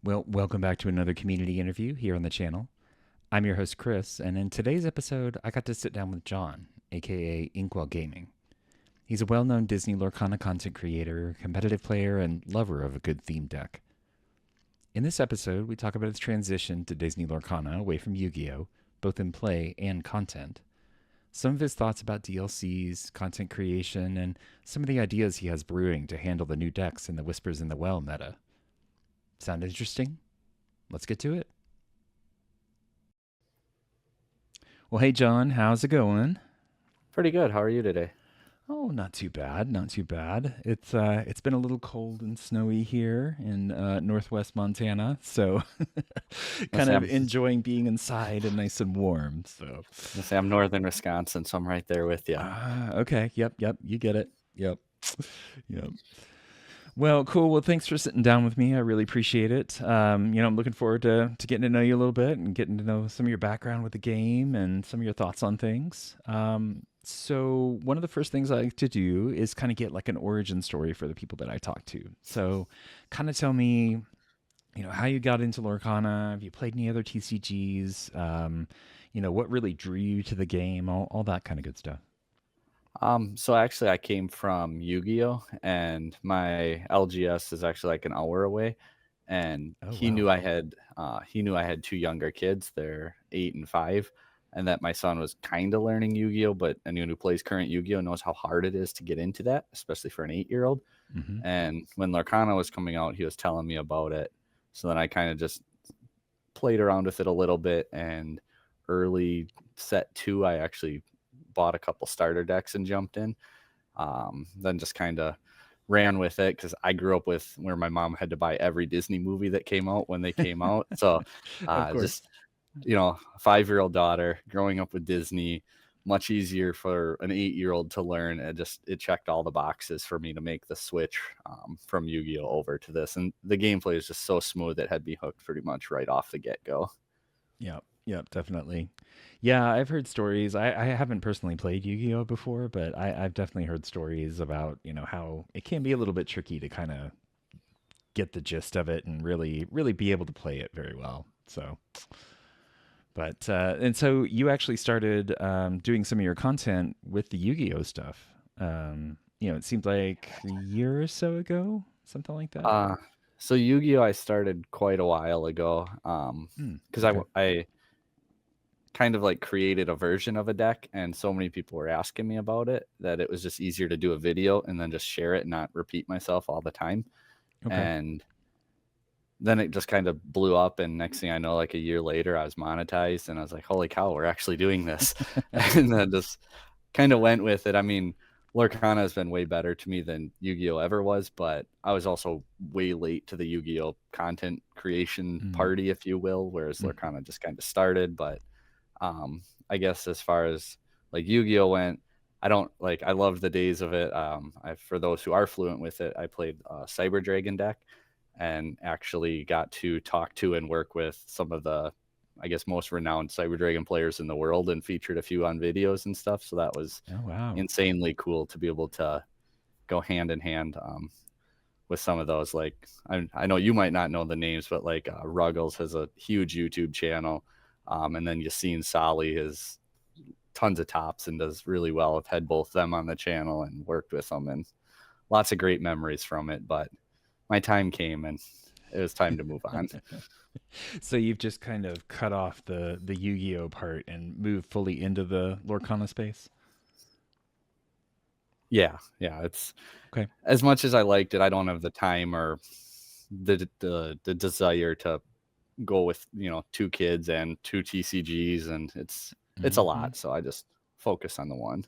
Well, welcome back to another community interview here on the channel. I'm your host, Chris, and in today's episode, I got to sit down with John, aka Inkwell Gaming. He's a well known Disney Lorcana content creator, competitive player, and lover of a good theme deck. In this episode, we talk about his transition to Disney Lorcana away from Yu Gi Oh!, both in play and content, some of his thoughts about DLCs, content creation, and some of the ideas he has brewing to handle the new decks in the Whispers in the Well meta. Sound interesting? Let's get to it. Well, hey, John, how's it going? Pretty good. How are you today? Oh, not too bad, not too bad. It's been a little cold and snowy here in northwest Montana, so Let's kind say of I'm, enjoying being inside and nice and warm. So, let's say I'm northern Wisconsin, so I'm right there with you. okay, yep, you get it. Yep, yep. Well, cool. Well, thanks for sitting down with me. I really appreciate it. I'm looking forward to getting to know you a little bit and getting to know some of your background with the game and some of your thoughts on things. So one of the first things I like to do is kind of get like an origin story for the people that I talk to. So kind of tell me, how you got into Lorcana. Have you played any other TCGs? What really drew you to the game? All that kind of good stuff. So actually I came from Yu-Gi-Oh! And my LGS is actually like an hour away. And Oh, he wow. knew I had two younger kids, they're 8 and 5, and that my son was kind of learning Yu-Gi-Oh! But anyone who plays current Yu-Gi-Oh! Knows how hard it is to get into that, especially for an 8-year-old. Mm-hmm. And when Lorcana was coming out, he was telling me about it. So then I kind of just played around with it a little bit, and early set two, I actually bought a couple starter decks and jumped in. Then just kind of ran with it because I grew up with where my mom had to buy every Disney movie that came out when they came out. So Of course. just, a 5-year-old daughter growing up with Disney, much easier for an 8-year-old to learn. It checked all the boxes for me to make the switch from Yu-Gi-Oh over to this, and the gameplay is just so smooth it had me hooked pretty much right off the get-go. Yep, definitely. Yeah, I've heard stories. I haven't personally played Yu-Gi-Oh before, but I've definitely heard stories about, how it can be a little bit tricky to kind of get the gist of it and really be able to play it very well. So, and so you actually started doing some of your content with the Yu-Gi-Oh stuff. It seemed like a year or so ago, something like that. Uh, so Yu-Gi-Oh! I started quite a while ago, Hmm. because Okay. I kind of like created a version of a deck, and so many people were asking me about it that it was just easier to do a video and then just share it and not repeat myself all the time. Okay. And then it just kind of blew up, and next thing I know, like a year later, I was monetized, and I was like, "Holy cow, we're actually doing this!" And then just kind of went with it. I mean, Lorcana has been way better to me than Yu-Gi-Oh ever was, but I was also way late to the Yu-Gi-Oh content creation Mm. party, if you will, whereas Mhm. Lorcana just kind of started. But I guess as far as like Yu-Gi-Oh went, I loved the days of it. For those who are fluent with it, I played Cyber Dragon deck and actually got to talk to and work with some of the, I guess, most renowned Cyber Dragon players in the world, and featured a few on videos and stuff. So that was Oh, wow. insanely cool to be able to go hand in hand with some of those. Like I know you might not know the names, but like Ruggles has a huge YouTube channel, and then Yassine Sali has tons of tops and does really well. I've had both them on the channel and worked with them, and lots of great memories from it. But my time came, and it was time to move on. So you've just kind of cut off the Yu-Gi-Oh part and moved fully into the Lorcana space. Yeah, it's Okay. as much as I liked it, I don't have the time or the desire to go with two kids and two TCGs, and it's a Hmm. lot. So I just focus on the one.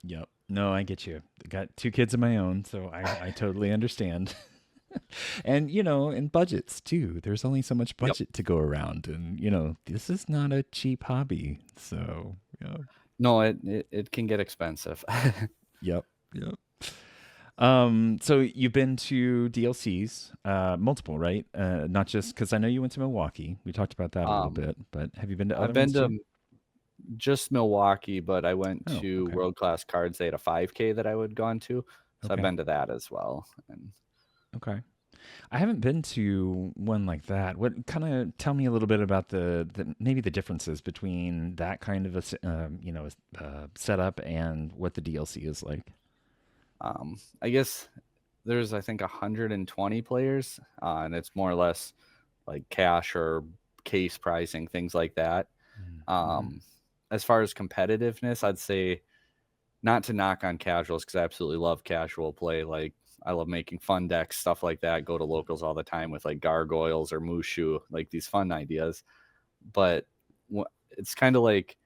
Yep. No, I get you. Got two kids of my own, so I totally understand. And and budgets too. There's only so much Yep. budget to go around, and this is not a cheap hobby. So yeah. No, it can get expensive. Yep. Yep. So you've been to DLCs, multiple, right? Not just because I know you went to Milwaukee. We talked about that a little um, bit, but have you been to I've other been ones to too? just Milwaukee, but I went Oh, to okay. World Class Cards. They had a 5K that I would gone to, so I've Okay. been to that as well. And Okay. I haven't been to one like that. What kind of tell me a little bit about the maybe the differences between that kind of setup and what the DLC is like. I guess there's I think 120 players, and it's more or less like cash or case pricing, things like that. Mm-hmm. Um, as far as competitiveness, I'd say not to knock on casuals because I absolutely love casual play. Like I love making fun decks, stuff like that. Go to locals all the time with like gargoyles or mushu, like these fun ideas. But it's kind of like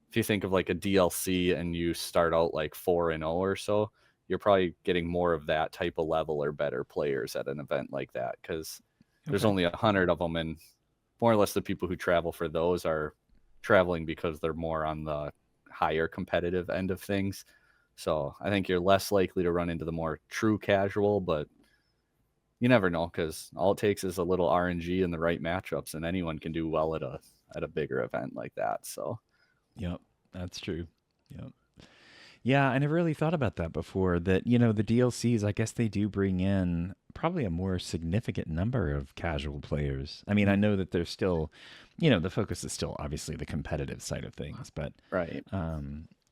if you think of like a DLC and you start out like 4-0 or so, you're probably getting more of that type of level or better players at an event like that because there's Okay. only 100 of them, and more or less the people who travel for those are traveling because they're more on the higher competitive end of things. So I think you're less likely to run into the more true casual, but you never know because all it takes is a little RNG and the right matchups, and anyone can do well at a bigger event like that. So Yep, that's true. Yep. Yeah, I never really thought about that before. That the DLCs, I guess they do bring in probably a more significant number of casual players. I mean, I know that there's still, the focus is still obviously the competitive side of things, but right.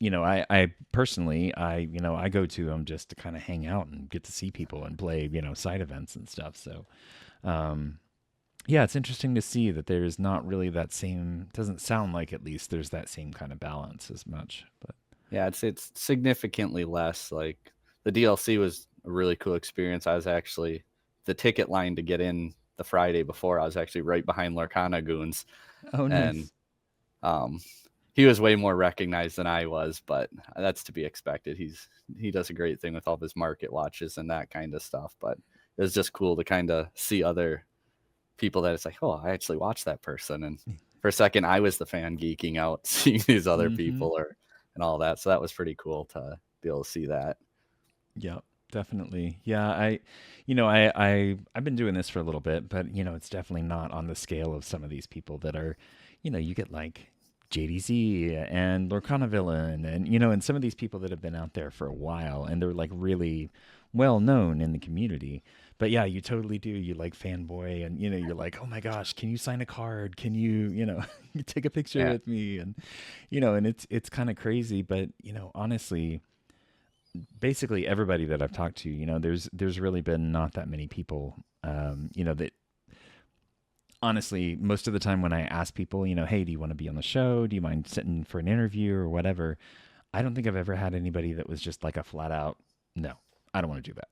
I personally, I go to them just to kind of hang out and get to see people and play, side events and stuff. So, um, yeah, it's interesting to see that there's not really that same. Doesn't sound like at least there's that same kind of balance as much, but. Yeah, it's significantly less. Like the DLC was a really cool experience. I was actually the ticket line to get in the Friday before. I was actually right behind Lorcana Goons, Oh, and nice. um, he was way more recognized than I was, but that's to be expected. He does a great thing with all of his market watches and that kind of stuff. But it was just cool to kind of see other people that it's like, oh, I actually watched that person, and for a second, I was the fan geeking out seeing these other Mm-hmm. people or and all that. So that was pretty cool to be able to see that. Yep, definitely. Yeah, I've been doing this for a little bit, but it's definitely not on the scale of some of these people that are, you get like JDZ and Lorcana Villain and some of these people that have been out there for a while and they're like really well known in the community. But yeah, you totally do. You like fanboy and you're like, "Oh my gosh, can you sign a card? Can you you take a picture Yeah, with me?" And and it's kind of crazy, but honestly, basically everybody that I've talked to, there's really been not that many people, that honestly, most of the time when I ask people, hey, do you want to be on the show? Do you mind sitting for an interview or whatever? I don't think I've ever had anybody that was just like a flat out, no, I don't want to do that.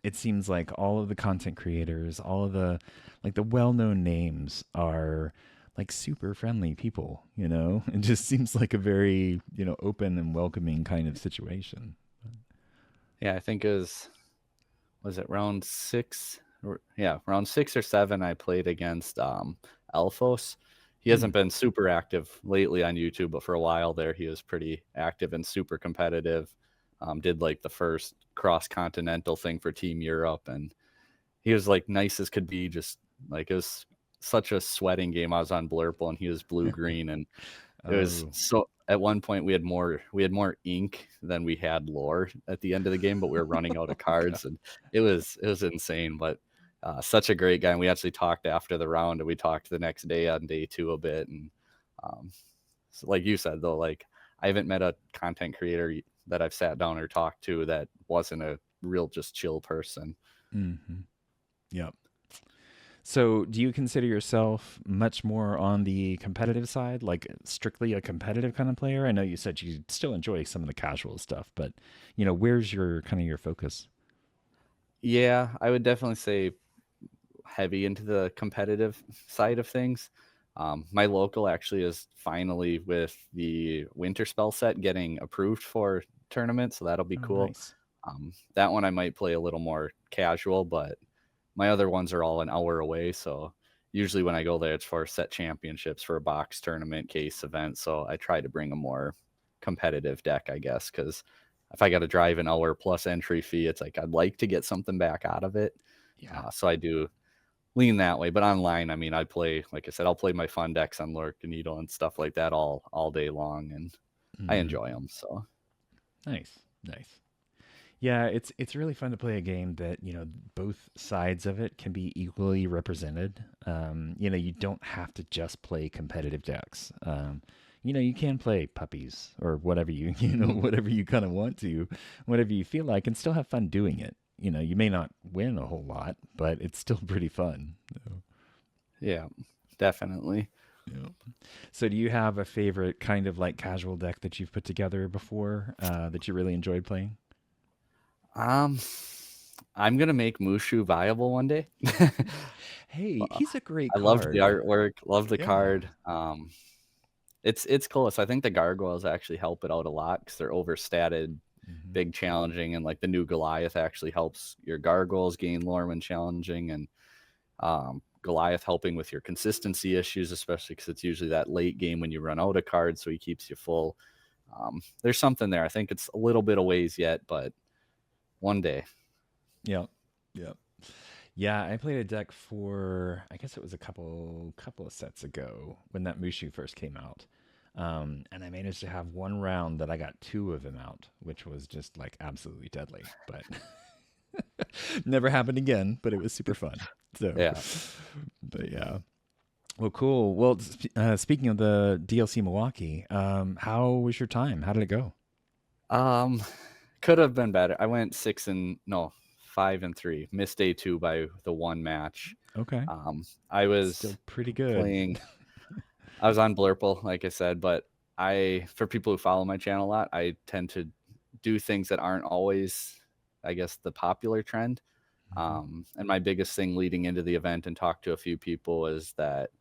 It seems like all of the content creators, all of the like the well-known names are like super friendly people, It just seems like a very, open and welcoming kind of situation. yeah. I think it was it round six? Yeah, round 6 or 7. I played against Alphos. He Hmm. hasn't been super active lately on YouTube, but for a while there, he was pretty active and super competitive. Did like the first cross continental thing for Team Europe, and he was like nice as could be. Just like it was such a sweating game. I was on Blurple and he was blue green, and it was Oh, so. At one point, we had more ink than we had lore at the end of the game, but we were running out of God. cards, and it was insane. But such a great guy. And we actually talked after the round, and we talked the next day on day two a bit. And um, so like you said though, like I haven't met a content creator that I've sat down or talked to that wasn't a real just chill person. Hmm. Yep. So, do you consider yourself much more on the competitive side, like strictly a competitive kind of player? I know you said you still enjoy some of the casual stuff, but where's your kind of your focus? Yeah, I would definitely say heavy into the competitive side of things. My local actually is finally with the winter spell set getting approved for tournament, so that'll be Oh, cool. nice. That one I might play a little more casual, but my other ones are all an hour away. So usually when I go there, it's for set championships for a box tournament case event. So I try to bring a more competitive deck, I guess, because if I got to drive an hour plus entry fee, it's like I'd like to get something back out of it. Yeah. So I do lean that way. But online, I mean, I play, like I said, I'll play my fun decks on Lurk and Needle and stuff like that all day long, and I Hmm. enjoy them. So Nice. Nice. Yeah, it's really fun to play a game that, both sides of it can be equally represented. You don't have to just play competitive decks. You can play puppies or whatever you, Mhm. whatever you kind of want to, whatever you feel like, and still have fun doing it. You may not win a whole lot, but it's still pretty fun. So, Yeah, definitely. yeah. So do you have a favorite kind of like casual deck that you've put together before that you really enjoyed playing? Um, I'm gonna make Mushu viable one day. Hey, he's a great I loved the card. artwork, loved the Yeah. card. It's close. I think the gargoyles actually help it out a lot because they're overstated, Hmm. big challenging, and like the new Goliath actually helps your gargoyles gain lore when challenging, and Goliath helping with your consistency issues, especially because it's usually that late game when you run out of cards, so he keeps you full. There's something there. I think it's a little bit of ways yet, but one day. Yep. Yep. Yeah, I played a deck for I guess it was a couple of sets ago when that Mushu first came out. And I managed to have one round that I got two of them out, which was just like absolutely deadly. But never happened again, but it was super fun. So, Yeah. but yeah. Well, cool. Well, speaking of the DLC Milwaukee, how was your time? How did it go? Um, could have been better. I went 5-3. Missed day two by the one match. Okay. I was Still pretty good. playing. I was on Blurple, like I said, but for people who follow my channel a lot, I tend to do things that aren't always, I guess, the popular trend. Hmm. And my biggest thing leading into the event and talked to a few people is that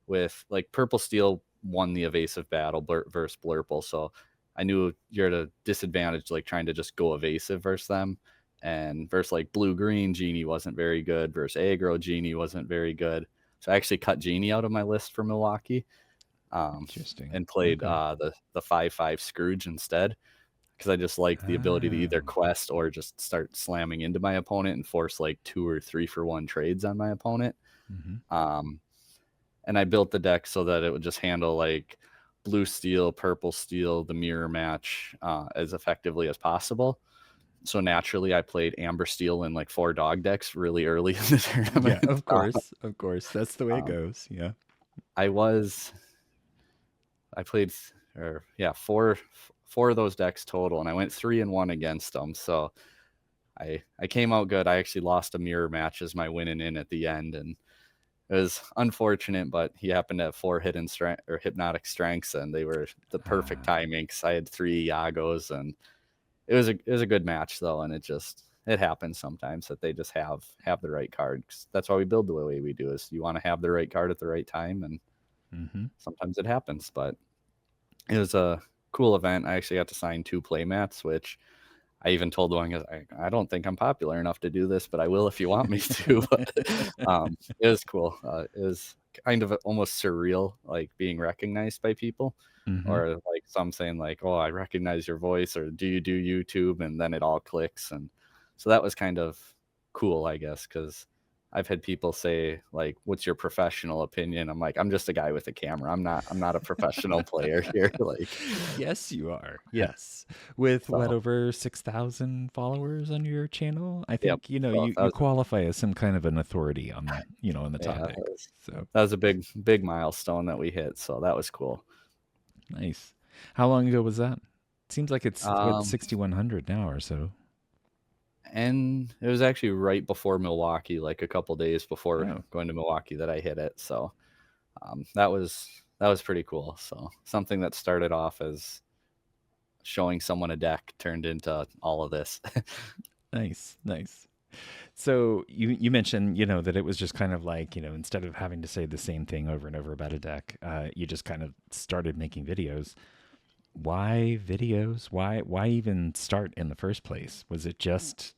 with like Purple Steel won the evasive battle versus Blurple. So I knew you're at a disadvantage, like trying to just go evasive versus them. And versus like Blue Green, Genie wasn't very good. Versus Aggro, Genie wasn't very good. So I actually cut Genie out of my list for Milwaukee, um, Interesting. and played Okay. the 5/5 Scrooge instead because I just like the ability to either Ah. quest or just start slamming into my opponent and force like 2 or 3 for 1 trades on my opponent. Hmm. Um, and I built the deck so that it would just handle like blue steel, purple steel, the mirror match as effectively as possible. So naturally, I played amber steel in like 4 dog decks really early in the Yeah, tournament. of course. Of course. That's the way it Um, goes. Yeah. I was I played or yeah four of those decks total, and I went 3-1 against them. So I came out good. I actually lost a mirror match as my winning in at the end, and it was unfortunate, but he happened to have 4 hidden strength or hypnotic strengths, and they were the perfect Ah, timing because I had 3 Iagos, and it was a good match though, and it happens sometimes that they just have the right card. 'Cause that's why we build the way we do is you want to have the right card at the right time, and mm-hmm. sometimes it happens. But it was a cool event. I actually got to sign 2 playmats, which I even told one, I don't think I'm popular enough to do this, but I will if you want me to. But it was cool. It was kind of almost surreal, like being recognized by people, Mm-hmm. or like some saying like, "Oh, I recognize your voice," or "Do you do YouTube?" And then it all clicks, and so that was kind of cool, I guess, because I've had people say like, "What's your professional opinion?" I'm like, "I'm just a guy with a camera. I'm not a professional player here." Like, Yes, you are. Yes. With what, so over 6,000 followers on your channel? I yep. think, So you qualify as some kind of an authority on the yeah, topic. So that was a big milestone that we hit. So that was cool. nice. How long ago was that? Seems like it's what, Um, 6,100 now or so. and it was actually right before Milwaukee, like a couple days before Oh, going to Milwaukee that I hit it. So that was pretty cool. So something that started off as showing someone a deck turned into all of this. nice, nice. So you mentioned, that it was just kind of like, instead of having to say the same thing over and over about a deck, you just kind of started making videos. Why videos? Why even start in the first place? Was it just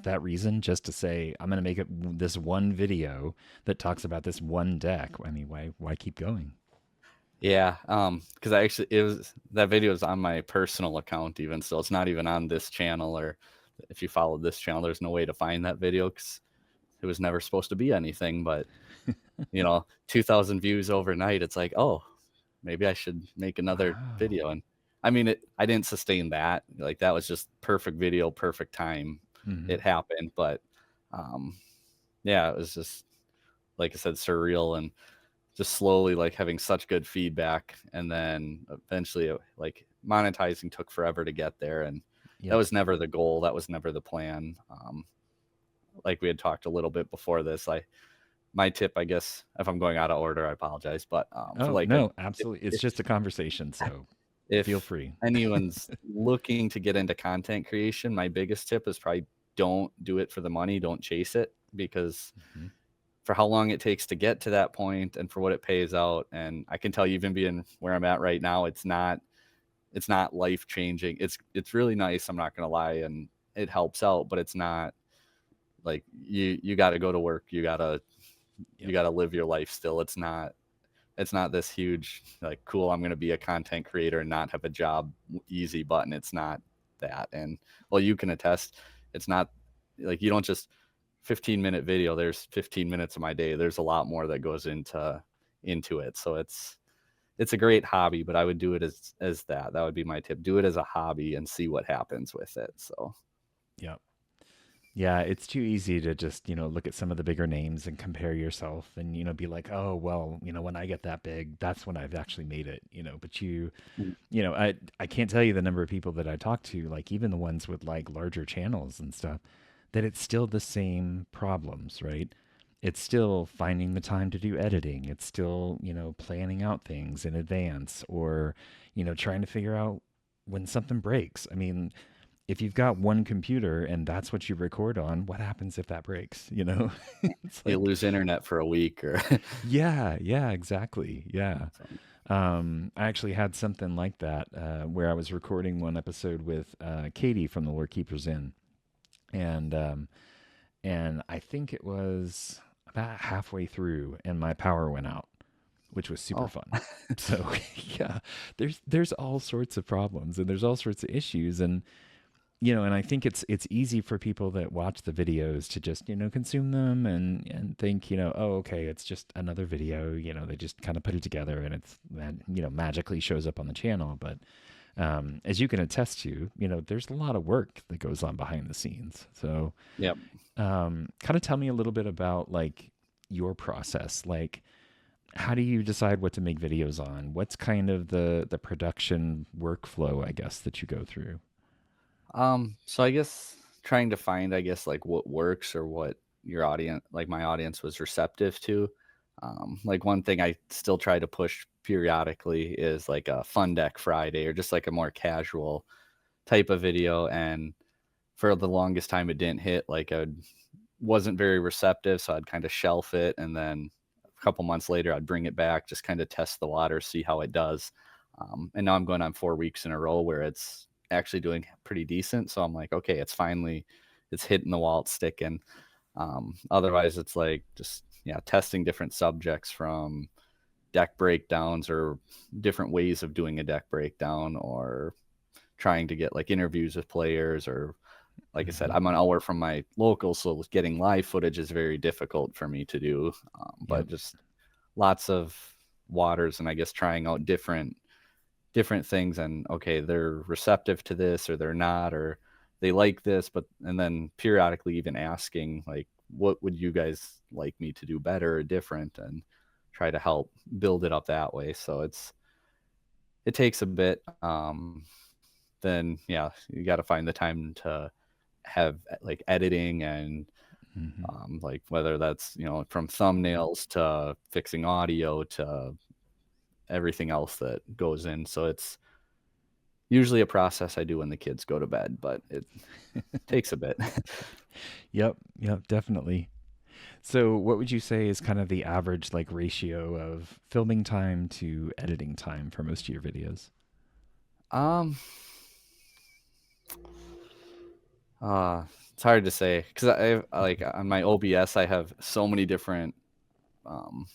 that reason, just to say I'm going to make it this one video that talks about this one deck? I mean, why keep going? Yeah, because I actually it was that video is on my personal account even, so it's not even on this channel. Or if you follow this channel, there's no way to find that video because it was never supposed to be anything. But 2,000 views overnight, it's like, oh, maybe I should make another Wow. video. And I mean, I didn't sustain that. Like that was just perfect video, perfect time. Hmm. It happened, but um, yeah, it was just like I said, surreal and just slowly like having such good feedback, and then eventually like monetizing took forever to get there, and that Yep. was never the goal. That was never the plan. Like we had talked a little bit before this, my tip, I guess, if I'm going out of order, I apologize, but for Oh, like a no, absolutely. It's if just a conversation, so feel if free. anyone's looking to get into content creation, my biggest tip is probably don't do it for the money, don't chase it, because Hmm. for how long it takes to get to that point and for what it pays out, and I can tell you, even being where I'm at right now, it's not life changing. It's really nice, I'm not gonna lie, and it helps out, but it's not like you got to go to work, you Yep. got to live your life still. It's not this huge like cool, I'm going to be a content creator and not have a job, easy button. It's not that. And well, you can attest, it's not like you don't just 15-minute video. There's 15 minutes of my day. There's a lot more that goes into it. So it's a great hobby, but I would do it as that would be my tip. Do it as a hobby and see what happens with it. So Yep. Yeah, it's too easy to just, look at some of the bigger names and compare yourself and, be like, oh, well, when I get that big, that's when I've actually made it. But I can't tell you the number of people that I talk to, like even the ones with like larger channels and stuff, that it's still the same problems, right? It's still finding the time to do editing. It's still, planning out things in advance or, trying to figure out when something breaks. I mean, if you've got one computer and that's what you record on, what happens if that breaks? It's you like, lose internet for a week or yeah, yeah, exactly. Yeah. so, I actually had something like that where I was recording one episode with Katie from the Lore Keepers Inn, and I think it was about halfway through, and my power went out, which was super oh, fun. So yeah, there's all sorts of problems and there's all sorts of issues, and and I think it's easy for people that watch the videos to just, consume them and think, oh, okay, it's just another video, they just kind of put it together and it's, magically shows up on the channel. But as you can attest to, there's a lot of work that goes on behind the scenes. So yeah. kind of tell me a little bit about like your process. Like, how do you decide what to make videos on? What's kind of the production workflow, I guess, that you go through? So I guess trying to find, I guess, like what works or what your audience, like my audience, was receptive to. Like one thing I still try to push periodically is like a fun deck Friday or just like a more casual type of video. And for the longest time, it didn't hit. Like I wasn't very receptive, so I'd kind of shelf it, and then a couple months later, I'd bring it back, just kind of test the water, see how it does. And now I'm going on 4 weeks in a row where it's actually doing pretty decent. So I'm like, okay, it's hitting the wall, it's sticking. Otherwise, it's like just yeah, testing different subjects from deck breakdowns or different ways of doing a deck breakdown, or trying to get like interviews with players, or like I said, Hmm. I'm an hour from my local, so getting live footage is very difficult for me to do. But Yep. just lots of waters, and I guess trying out different things, and okay, they're receptive to this or they're not, or they like this, but and then periodically even asking like, what would you guys like me to do better or different, and try to help build it up that way. So it takes a bit. Then yeah, you got to find the time to have like editing and Hmm. like whether that's from thumbnails to fixing audio to everything else that goes in. So it's usually a process I do when the kids go to bed, but it takes a bit. Yep. Yep. Definitely. So, what would you say is kind of the average like ratio of filming time to editing time for most of your videos? um uh it's hard to say because I like on my OBS I have so many different um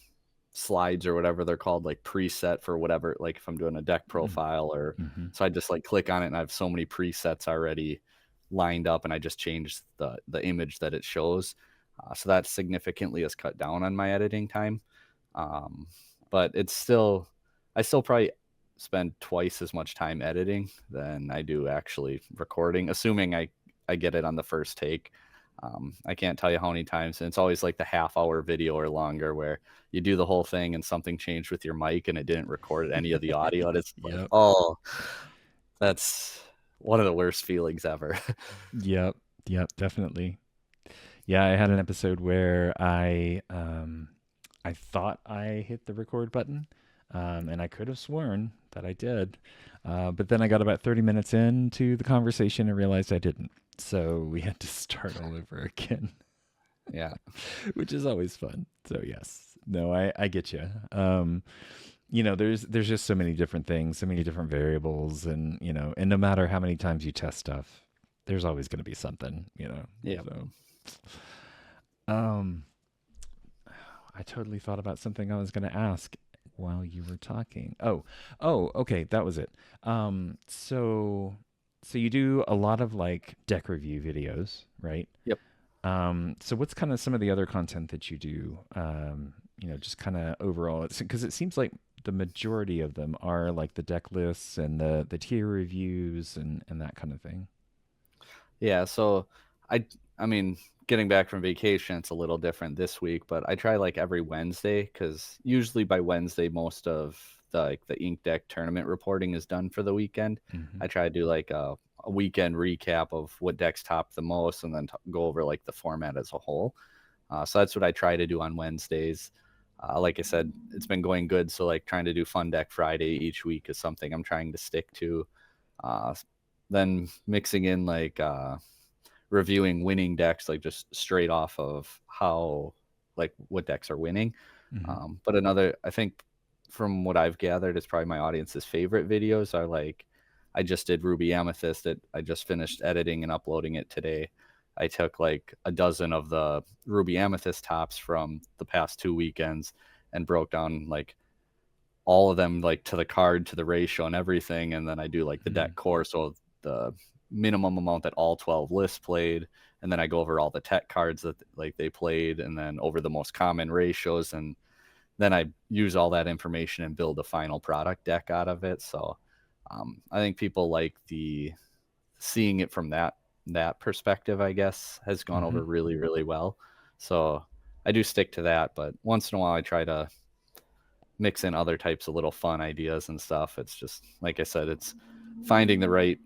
slides or whatever they're called, like preset for whatever, like if I'm doing a deck profile, or Mm-hmm. so I just like click on it and I have so many presets already lined up, and I just change the image that it shows. So that significantly has cut down on my editing time. um, but it's still, I still probably spend twice as much time editing than I do actually recording, assuming I get it on the first take. I can't tell you how many times, and it's always like the half-hour video or longer where you do the whole thing and something changed with your mic and it didn't record any of the audio. And it's like, Yep. oh, that's one of the worst feelings ever. Yep. Yep. Definitely. Yeah, I had an episode where I thought I hit the record button, and I could have sworn that I did, but then I got about 30 minutes into the conversation and realized I didn't. So we had to start all over again, Yeah. which is always fun. So yes, no, I get you. There's just so many different things, so many different variables, and no matter how many times you test stuff, there's always going to be something. Yeah. So. Um, I totally thought about something I was going to ask while you were talking. Oh, okay, that was it. So you do a lot of like deck review videos, right? Yep. So what's kind of some of the other content that you do? Just kind of overall, because it seems like the majority of them are like the deck lists and the tier reviews and that kind of thing. Yeah, so I I mean, getting back from vacation, it's a little different this week, but I try like every Wednesday because usually by Wednesday most of the ink deck tournament reporting is done for the weekend. Hmm. I try to do like a weekend recap of what decks top the most, and then go over like the format as a whole. So that's what I try to do on Wednesdays. Like I said, it's been going good, so like trying to do Fun Deck Friday each week is something I'm trying to stick to. Uh, then mixing in like reviewing winning decks, like just straight off of how, like what decks are winning. Hmm. But I think from what I've gathered, it's probably my audience's favorite videos are like, I just did Ruby Amethyst. I just finished editing and uploading it today. I took like a dozen of the Ruby Amethyst tops from the past 2 weekends and broke down like all of them, like to the card, to the ratio and everything. And then I do like the Hmm. deck core. So the minimum amount that all 12 lists played. And then I go over all the tech cards that like they played, and then over the most common ratios. And then I use all that information and build a final product deck out of it. So I think people like the seeing it from that perspective, I guess, has gone Hmm. over really, really well. So I do stick to that, but once in a while I try to mix in other types of little fun ideas and stuff. It's just like I said, it's finding the right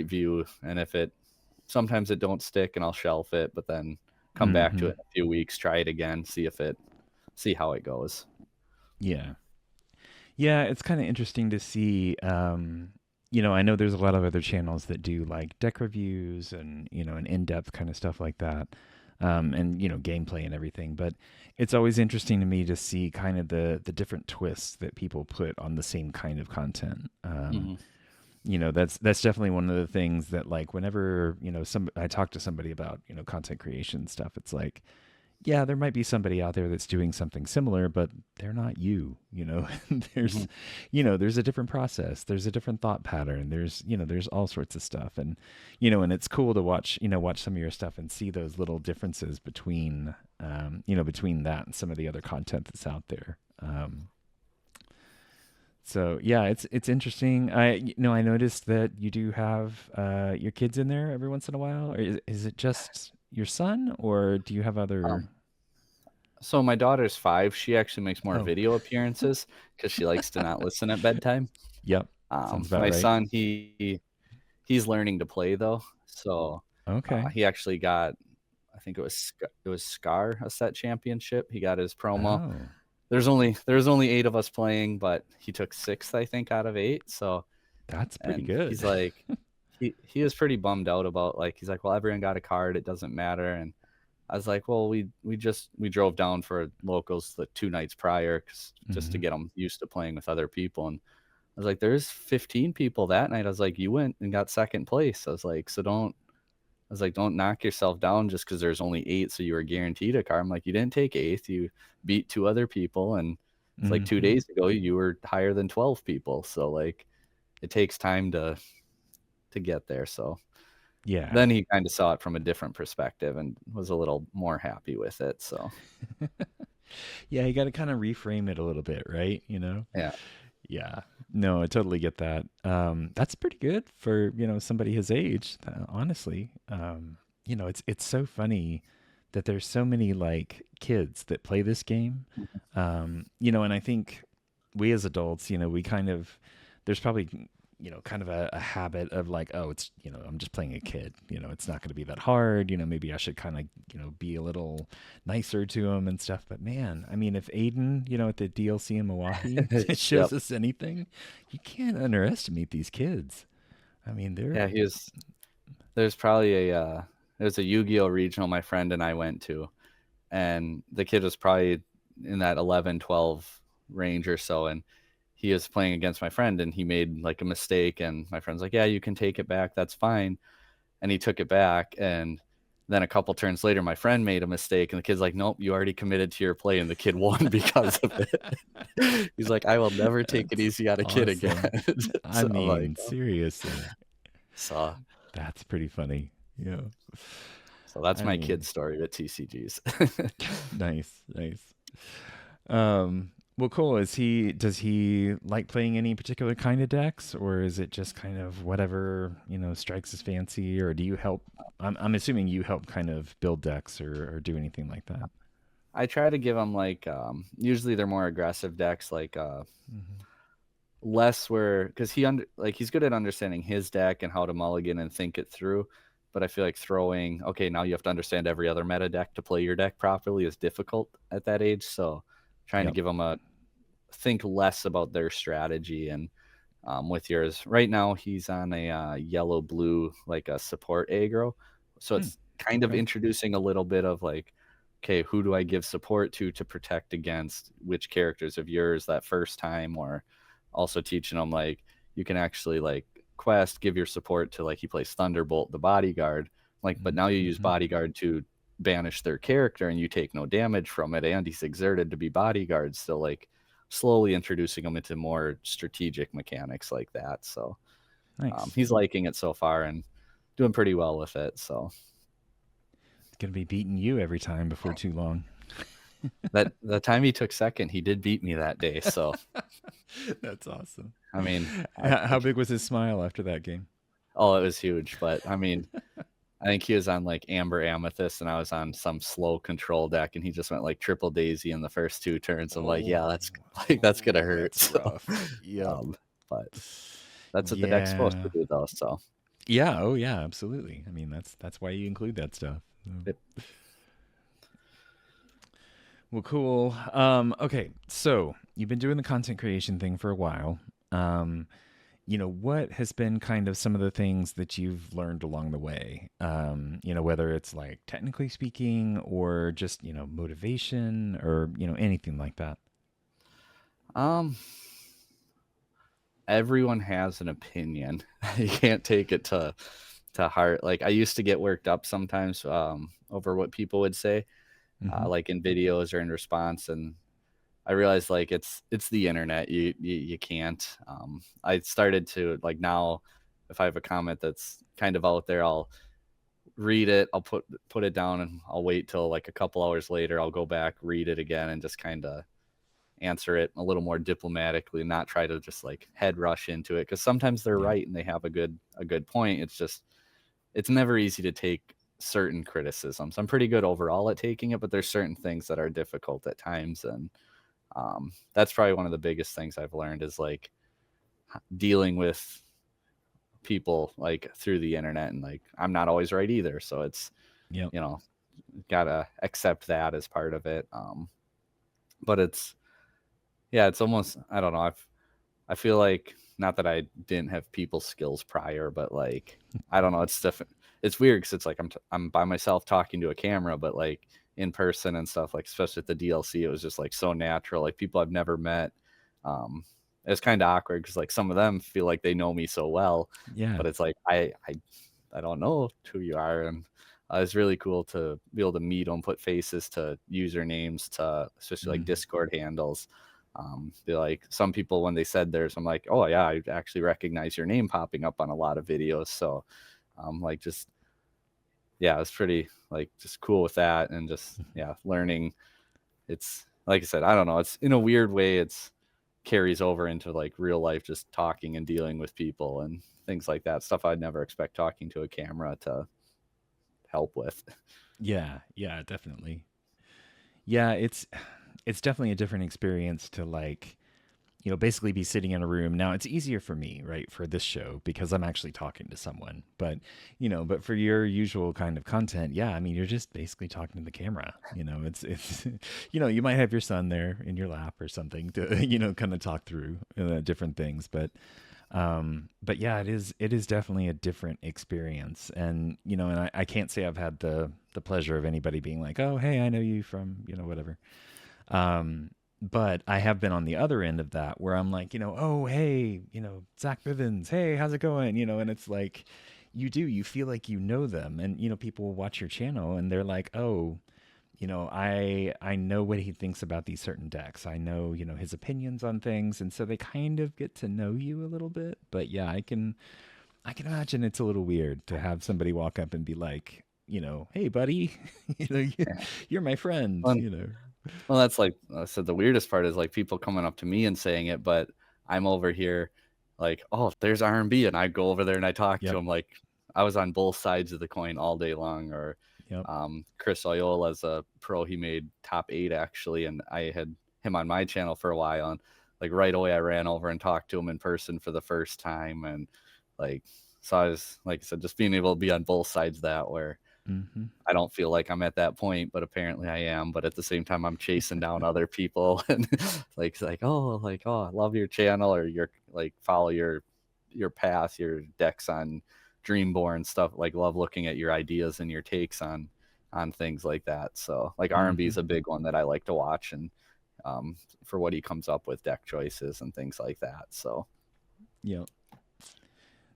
view, and if it sometimes it don't stick and I'll shelf it, but then come back to Hmm. it in a few weeks, try it again, see how it goes. Yeah. Yeah, it's kind of interesting to see. I know there's a lot of other channels that do like deck reviews and in-depth kind of stuff like that, and gameplay and everything. But it's always interesting to me to see kind of the different twists that people put on the same kind of content. Mm-hmm. That's definitely one of the things that like whenever I talk to somebody about content creation stuff, it's like yeah, there might be somebody out there that's doing something similar, but they're not you, Mm-hmm. there's, there's a different process. There's a different thought pattern. There's all sorts of stuff. And it's cool to watch some of your stuff and see those little differences between that and some of the other content that's out there. So yeah, it's interesting. I noticed that you do have your kids in there every once in a while. Or is it just your son, or do you have other? Um, so my daughter's 5. She actually makes more Oh, video appearances because she likes to not listen at bedtime. yep. Sounds about My right. son, he's learning to play though, so Okay. he actually got, I think it was Scar a set championship. He got his promo. Oh, There's only 8 of us playing, but he took sixth, I think, out of 8. So, that's pretty and he's good. like, he was pretty bummed out about, like, he's like, well, everyone got a card, it doesn't matter. And I was like, well, we drove down for locals the 2 nights prior, just to Hmm. get him used to playing with other people. And I was like, there's 15 people that night. I was like, you went and got second place. I was like, so don't knock yourself down just because there's only 8, so you were guaranteed a car. I'm like, you didn't take eighth, you beat 2 other people, and it's like two Hmm. days ago you were higher than 12 people. So like, it takes time to get there. So Yeah. then he kind of saw it from a different perspective and was a little more happy with it. So Yeah, you got to kind of reframe it a little bit, right? yeah. Yeah. No, I totally get that. That's pretty good for, somebody his age, honestly. It's so funny that there's so many like kids that play this game. And I think we as adults, we kind of there's probably kind of a habit of like, oh, it's I'm just playing a kid, it's not going to be that hard, maybe I should kind of be a little nicer to him and stuff. But man, I mean, if Aiden, at the DLC in Milwaukee Yep. shows us anything, you can't underestimate these kids. I mean, they're Yeah, there's probably there's a Yu-Gi-Oh regional my friend and I went to, and the kid was probably in that 11, 12 range or so, and he was playing against my friend and he made like a mistake, and my friend's like, yeah, you can take it back, that's fine. And he took it back, and then a couple turns later my friend made a mistake and the kid's like, nope, you already committed to your play, and the kid won because of it. He's like, I will never take it that's easy on a kid again. awesome. I So I'm like, mean, seriously, so that's pretty funny. Yeah. so that's I my kid mean, story with TCGs. nice, nice. Well, cool. Does he like playing any particular kind of decks, or is it just kind of whatever, strikes his fancy, or do you help? I'm assuming you help kind of build decks or do anything like that. I try to give them like usually they're more aggressive decks, like Hmm. less where, because he's good at understanding his deck and how to mulligan and think it through. But I feel like throwing, okay, now you have to understand every other meta deck to play your deck properly is difficult at that age. So trying to Yep. give them a think less about their strategy. And with yours right now, he's on a yellow blue, like a support aggro. So Hmm. it's kind of Okay. introducing a little bit of like, okay, who do I give support to protect against which characters of yours that first time, or also teaching them like you can actually like quest, give your support to, like, he plays Thunderbolt, the bodyguard, like, but now you use Mm-hmm. bodyguard to banish their character and you take no damage from it, and he's exerted to be bodyguard. So like slowly introducing them into more strategic mechanics like that. So Nice. he's liking it so far and doing pretty well with it. So It's gonna be beating you every time before too long. that the time he took second, he did beat me that day. So That's awesome. I mean, How big was his smile after that game? oh, it was huge. But I mean, I think he was on like Amber Amethyst and I was on some slow control deck, and he just went like triple daisy in the first two turns. I'm like, yeah, Oh, that's like that's gonna oh, hurt. that's So rough. Yep. but that's what the deck's supposed Yeah. to do though. So Yeah. Oh, yeah. Absolutely. I mean, that's why you include that stuff. So. it, Well, cool. Okay. So you've been doing the content creation thing for a while. Um, what has been kind of some of the things that you've learned along the way? Whether it's like technically speaking or just, motivation or, anything like that. um everyone has an opinion. You can't take it to heart. Like I used to get worked up sometimes over what people would say, Mm-hmm. like in videos or in response, and I realized like it's the internet. You can't. I started to like now, if I have a comment that's kind of out there, I'll read it. I'll put it down, and I'll wait till like a couple hours later. I'll go back, read it again, and just kind of answer it a little more diplomatically, not try to just like head rush into it, because sometimes they're Yeah. right and they have a good point. It's just it's never easy to take certain criticisms. I'm pretty good overall at taking it, but there's certain things that are difficult at times, and that's probably one of the biggest things I've learned is like dealing with people like through the internet, and like I'm not always right either, so it's Yep. you know gotta accept that as part of it. But it's yeah, it's almost, I don't know, I feel like, not that I didn't have people skills prior, but like I don't know, it's different. It's weird because it's like I'm by myself talking to a camera, but like in person and stuff, like especially at the DLC, it was just like so natural. Like people I've never met. Um, it's kind of awkward because like some of them feel like they know me so well, Yeah. but it's like I don't know who you are, and it's really cool to be able to meet them, put faces to usernames, to especially like Hmm. Discord handles. Be like some people when they said theirs, I'm like, oh yeah, I actually recognize your name popping up on a lot of videos. So, like just yeah, it's pretty like just cool with that, and just yeah, learning. It's like I said, I don't know. It's in a weird way. It's carries over into like real life, just talking and dealing with people and things like that. Stuff I'd never expect talking to a camera to help with. Yeah, yeah, definitely. Yeah, it's definitely a different experience to like, basically be sitting in a room. Now it's easier for me, right, for this show because I'm actually talking to someone. But for your usual kind of content, yeah, I mean, you're just basically talking to the camera. It's you might have your son there in your lap or something to, kind of talk through different things, but yeah, it is definitely a different experience. And I can't say I've had the pleasure of anybody being like, "Oh, hey, I know you from, whatever." But I have been on the other end of that where I'm like, "Oh, hey, Zach Bivens, hey, how's it going?" And it's like you feel like you know them, and people watch your channel and they're like, "Oh, I know what he thinks about these certain decks. I know, his opinions on things." And so they kind of get to know you a little bit. But yeah, I can imagine it's a little weird to have somebody walk up and be like, "Hey buddy, you know, you, Yeah. you're my friend." Well, well, that's like I said, the weirdest part is like people coming up to me and saying it, but I'm over here like, oh, there's R&B, and I go over there and I talk to Yep. him like I was on both sides of the coin all day long. Or Yep. Chris Oyola's a pro. He made top 8 actually, and I had him on my channel for a while. And like right away, I ran over and talked to him in person for the first time, and like so I was like I said, just being able to be on both sides of that where Hmm. I don't feel like I'm at that point, but apparently I am. But at the same time, I'm chasing down other people and like, oh, I love your channel, or your like follow your path, your decks on Dreamborn stuff. Like love looking at your ideas and your takes on things like that. So like R&B Hmm. is a big one that I like to watch, and for what he comes up with deck choices and things like that. So Yep.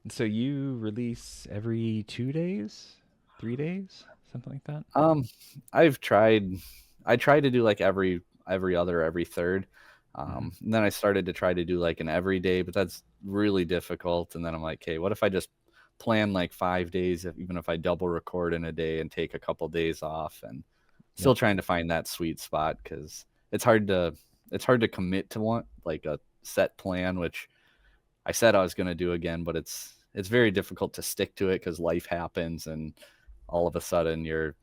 And so you release every 2 days, 3 days, something like that. Um, I've tried. I try to do like every other, every third. Hmm. And then I started to try to do like an everyday, but that's really difficult. And then I'm like, okay, what if I just plan like 5 days, even if I double record in a day and take a couple days off, and still Yep. trying to find that sweet spot because it's hard to commit to one like a set plan, which I said I was going to do again, but it's very difficult to stick to it because life happens, and all of a sudden you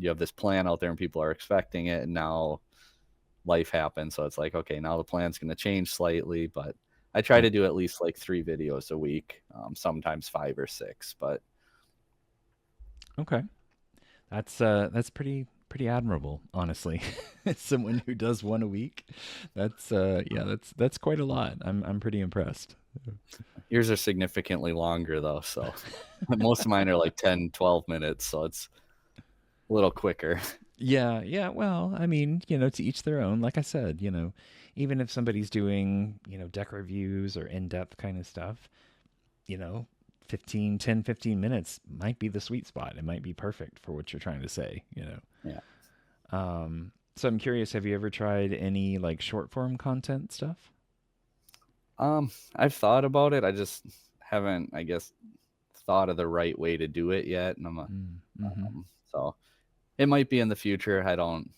have this plan out there and people are expecting it, and now life happens. So it's like, okay, now the plan's going to change slightly, but I try Yep. to do at least like 3 videos a week, sometimes 5 or 6. But Okay. That's pretty admirable, honestly. As someone who does one a week, that's quite a lot. I'm pretty impressed. yours are significantly longer though. So most of mine are like 10, 12 minutes. So it's a little quicker. Yeah, yeah. Well, I mean, to each their own. Like I said, even if somebody's doing, deck reviews or in-depth kind of stuff, you know, 15 minutes might be the sweet spot. It might be perfect for what you're trying to say. Yeah. So I'm curious, have you ever tried any like short form content stuff? I've thought about it. I just haven't, I guess, thought of the right way to do it yet. And Mm-hmm. so it might be in the future. I don't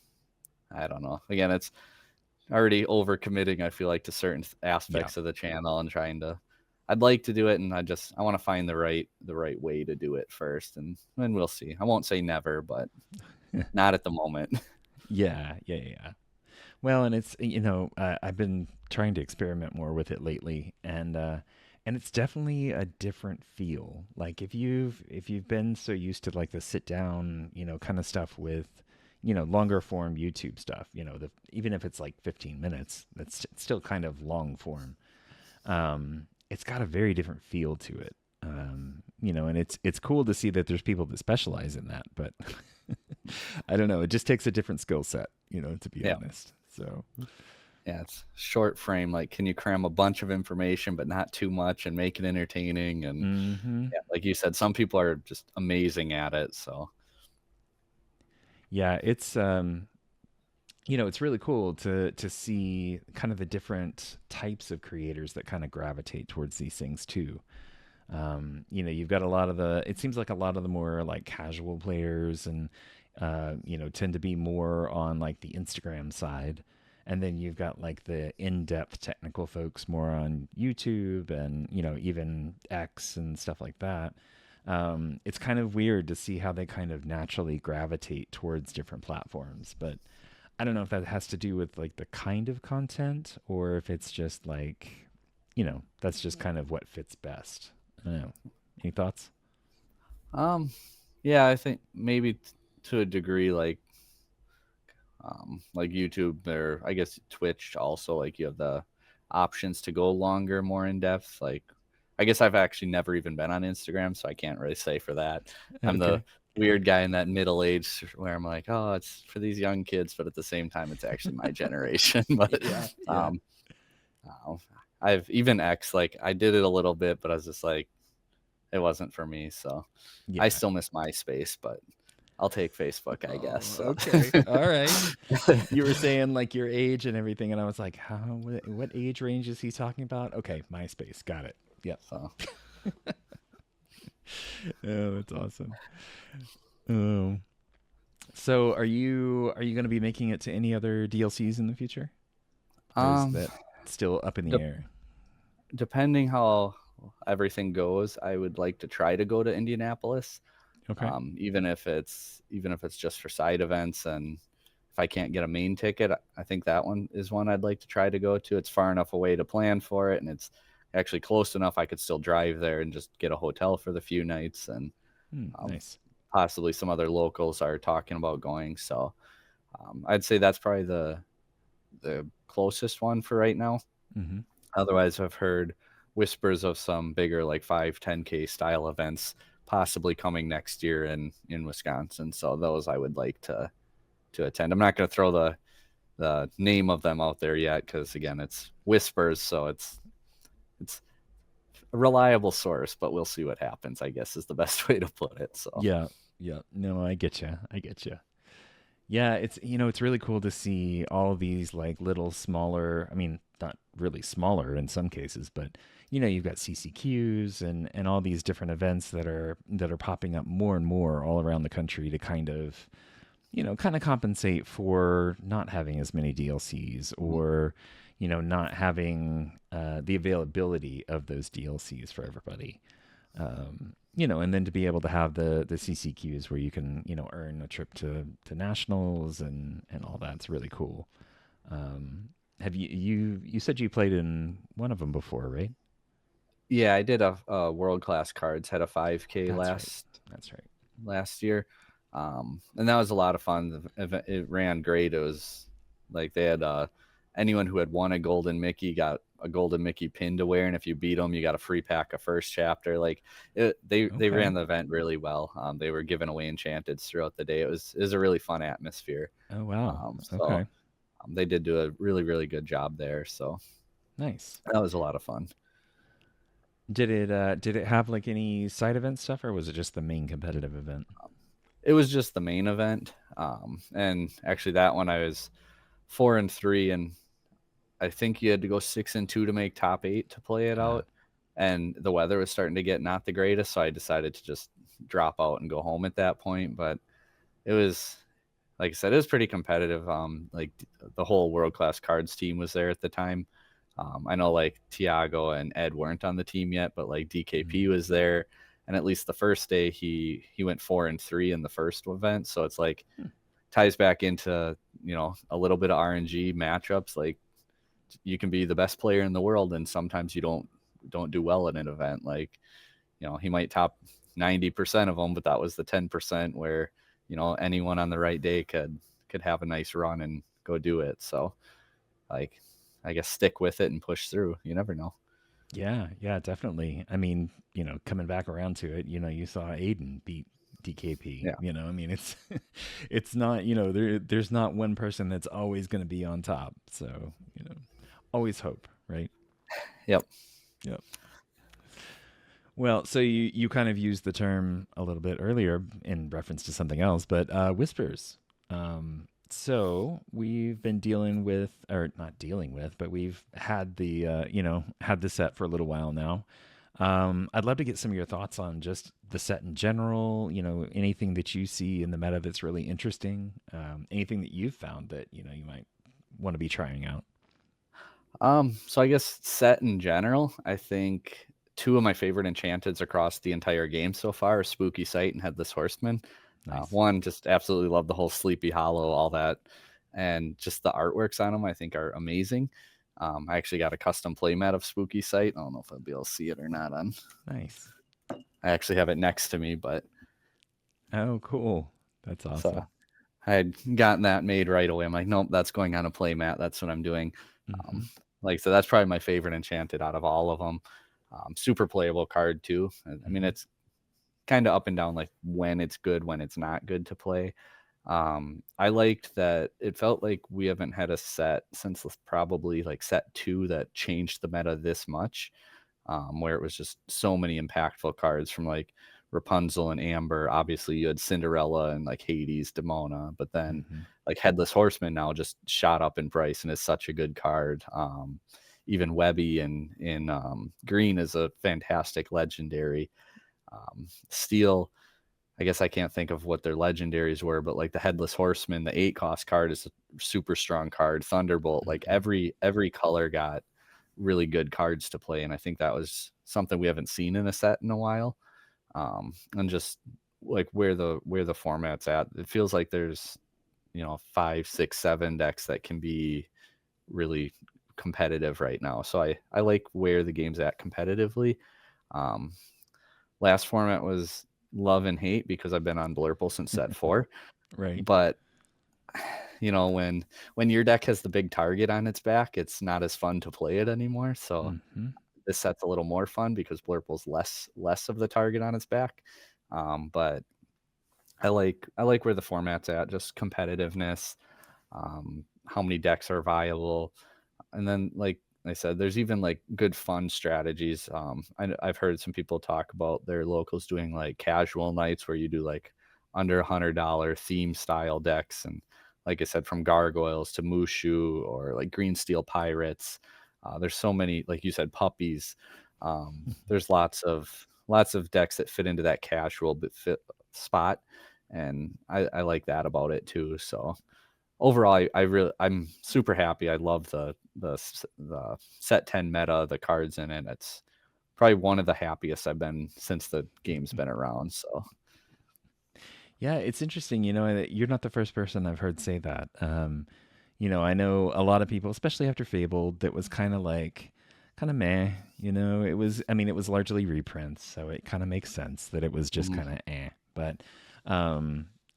know. Again, it's already overcommitting, I feel like, to certain Yeah. aspects of the channel and trying to I'd like to do it, and I want to find the right way to do it first, and then we'll see. I won't say never, but not at the moment. Yeah, yeah, yeah, yeah. Well, and it's I've been trying to experiment more with it lately, and it's definitely a different feel. Like if you've been so used to like the sit down, kind of stuff with longer form YouTube stuff, even if it's like 15 minutes, that's still kind of long form. It's got a very different feel to it. And it's cool to see that there's people that specialize in that, but I don't know. It just takes a different skill set, to be Yeah. honest. So, Yeah, it's short frame. Like, can you cram a bunch of information, but not too much, and make it entertaining? And hmm yeah, like you said, some people are just amazing at it. So yeah, it's really cool to see kind of the different types of creators that kind of gravitate towards these things too. You've got a lot of it seems like a lot of the more like casual players and, tend to be more on like the Instagram side. and then you've got like the in-depth technical folks more on YouTube and even X and stuff like that. It's kind of weird to see how they kind of naturally gravitate towards different platforms, but I don't know if that has to do with like the kind of content or if it's just like, that's just kind of what fits best. I don't know. Any thoughts? Um, yeah, I think maybe to a degree, like YouTube or I guess Twitch also, like you have the options to go longer, more in depth. Like, I guess I've actually never even been on Instagram, so I can't really say for that. I'm the Okay. weird guy in that middle age where I'm like, oh, it's for these young kids, but at the same time, it's actually my generation. But Yeah. Yeah. um, uh, I've even X, like I did it a little bit, but I was just like, it wasn't for me. So I Yeah. still miss MySpace, but I'll take Facebook, I guess. Oh, So, okay. All right. You were saying like your age and everything, and I was like, how? What age range is he talking about? Okay, MySpace. Got it. Yep. so Oh, that's awesome. Oh, so are you going to be making it to any other DLCs in the future, or is um, that still up in the de- air? depending how everything goes, I would like to try to go to Indianapolis, Okay. even if it's just for side events, and if I can't get a main ticket, I think that one is one I'd like to try to go to. It's far enough away to plan for it, and it's actually close enough I could still drive there and just get a hotel for the few nights, and um, Nice. possibly some other locals are talking about going. So I'd say that's probably the closest one for right now. Mm-hmm. Otherwise, I've heard whispers of some bigger, like 5, 10K style events possibly coming next year in Wisconsin. So those I would like to attend. I'm not going to throw the name of them out there yet because again, it's whispers, so it's a reliable source, but we'll see what happens, I guess is the best way to put it. So Yeah. Yeah. No, I get you. I get you. Yeah, it's really cool to see all these like little smaller, I mean, not really smaller in some cases, but you've got CCQs and all these different events that are popping up more and more all around the country to kind of compensate for not having as many DLCs or not having the availability of those DLCs for everybody. And then to be able to have the CCQs where you can, earn a trip to nationals and all that's really cool. Have you said you played in one of them before, right? yeah, I did a world class cards, had a 5K That's right. That's right. last year. And that was a lot of fun. It ran great. It was like they had anyone who had won a golden Mickey got a golden Mickey pin to wear, and if you beat them, you got a free pack of first chapter. Like they Okay. ran the event really well. They were giving away enchanteds throughout the day. It was a really fun atmosphere. Oh wow. So Okay. they did do a really good job there. So Nice. that was a lot of fun. Did it have like any side event stuff or was it just the main competitive event? It was just the main event, and actually that one I was 4-3, and I think you had to go 6-2 to make top 8 to play it Uh, out. And the weather was starting to get not the greatest, so I decided to just drop out and go home at that point. But it was, like I said, it was pretty competitive. Like the whole world class cards team was there at the time. I know like Tiago and Ed weren't on the team yet, but like mhm. DKP was there. And at least the first day he went 4-3 in the first event. So it's like Hmm. ties back into, a little bit of RNG matchups. Like you can be the best player in the world and sometimes you don't do well in an event. Like, he might top 90% of them, but that was the 10% where, anyone on the right day could have a nice run and go do it. So like I guess stick with it and push through. You never know. Yeah, yeah, definitely. I mean, coming back around to it, you saw Aiden beat DKP. Yeah. I mean, it's it's not, there's not one person that's always going to be on top. So, always hope, right? Yep. Yep. Well, so you kind of used the term a little bit earlier in reference to something else, but whispers. So we've been dealing with, or not dealing with, but we've had had the set for a little while now. I'd love to get some of your thoughts on just the set in general. Anything that you see in the meta that's really interesting. Anything that you've found that you might want to be trying out? So I guess set in general, I think two of my favorite enchanteds across the entire game so far are Spooky Sight and Headless Horseman. Nice. One, just absolutely love the whole Sleepy Hollow, all that, and just the artworks on them I think are amazing. I actually got a custom playmat of Spooky Sight. I don't know if I'll be able to see it or not. Nice. I actually have it next to me, but Oh, cool. That's so awesome. I had gotten that made right away. I'm like, nope, that's going on a playmat. That's what I'm doing. Hmm. Um, so that's probably my favorite enchanted out of all of them. Super playable card too. I mean, Hmm. it's kind of up and down, like when it's good, when it's not good to play. I liked that it felt like we haven't had a set since probably like set 2 that changed the meta this much, where it was just so many impactful cards from like Rapunzel and Amber. Obviously, you had Cinderella and like Hades, Demona, but then Hmm. like Headless Horseman now just shot up in price and is such a good card. Even Webby in green is a fantastic legendary. Steel, I guess I can't think of what their legendaries were, but like the Headless Horseman, the 8 cost card is a super strong card. Thunderbolt, like Hmm. every color got really good cards to play, and I think that was something we haven't seen in a set in a while. And just like where the format's at, it feels like there's 5, 6, 7 decks that can be really competitive right now. So I like where the game's at competitively. Um, Last format was love and hate because I've been on Blurple since set 4. Right. But when your deck has the big target on its back, it's not as fun to play it anymore. So Hmm. this set's a little more fun because Blurple's less of the target on its back. But I like where the format's at, just competitiveness, how many decks are viable, and then like I said, there's even like good fun strategies. I've heard some people talk about their locals doing like casual nights where you do like under $100 theme style decks, and like I said, from gargoyles to Mushu or like green steel pirates. There's so many, like you said, puppies. There's lots of decks that fit into that casual but fit spot, and I like that about it too. So overall, I'm super happy. I love the set 10 meta, the cards in it. It's probably one of the happiest I've been since the game's been around. So Yeah, it's interesting. You're not the first person I've heard say that. I know a lot of people, especially after Fabled, that was kind of meh. It was largely reprints, so it kind of makes sense that it was just mhm. kind of eh. But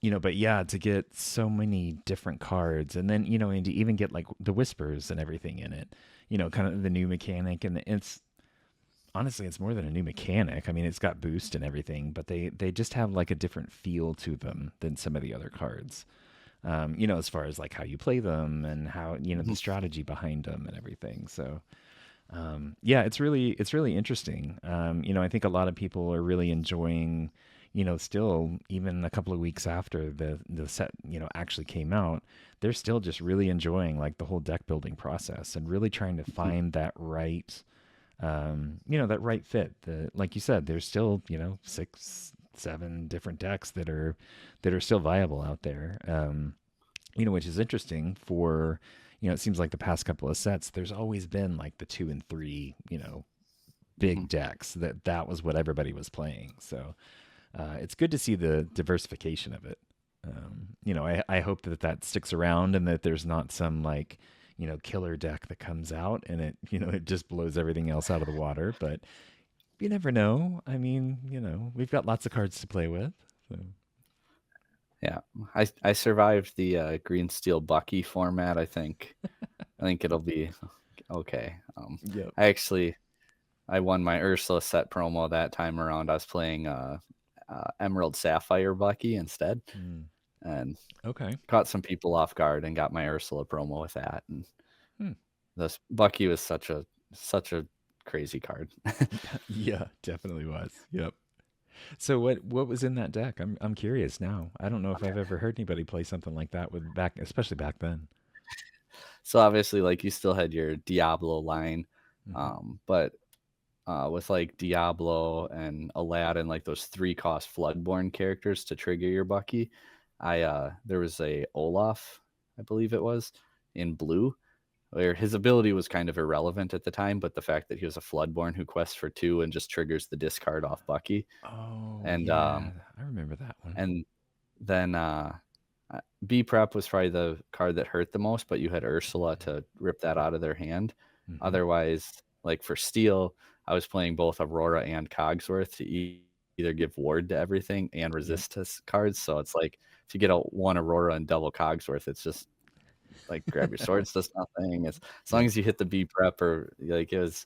yeah, to get so many different cards, and then and to even get like the whispers and everything in it, kind of the new mechanic, and it's honestly, it's more than a new mechanic. I mean, it's got boost and everything, but they just have like a different feel to them than some of the other cards. As far as like how you play them and how the strategy behind them and everything. So yeah, it's really interesting. I think a lot of people are really enjoying. Still even a couple of weeks after the set actually came out, they're still just really enjoying like the whole deck building process and really trying to find that right that right fit. Like you said, there's still 6, 7 different decks that are still viable out there. Which is interesting for it seems like the past couple of sets, there's always been like the 2 and 3 big decks that was what everybody was playing. So it's good to see the diversification of it. I hope that sticks around and that there's not some like killer deck that comes out and it just blows everything else out of the water. But you never know. I mean, we've got lots of cards to play with. So. Yeah, I survived the green steel Bucky format. I think it'll be okay. Yep. I won my Ursula set promo that time around. I was playing Emerald Sapphire Bucky instead, Mm. and Okay. caught some people off guard and got my Ursula promo with that. And Hmm. this Bucky was such a crazy card. Yeah, definitely was. Yep. So what was in that deck? I'm curious now. I don't know if I've ever heard anybody play something like that especially back then. So obviously, like you still had your Diablo line, Hmm. but with like Diablo and Aladdin, like those 3 cost Floodborn characters to trigger your Bucky, I there was a Olaf, I believe it was. in blue, where his ability was kind of irrelevant at the time, but the fact that he was a Floodborn who quests for 2 and just triggers the discard off Bucky. Oh, And yeah. I remember that one. and then B Prep was probably the card that hurt the most, but you had Ursula to rip that out of their hand. Mm-hmm. Otherwise, like for Steel, I was playing both Aurora and Cogsworth to either give ward to everything and Yep. resist to cards. So it's like if you get a one Aurora and double Cogsworth, it's just like grab your swords, does nothing. As long Yep. as you hit the B Prep, or like it was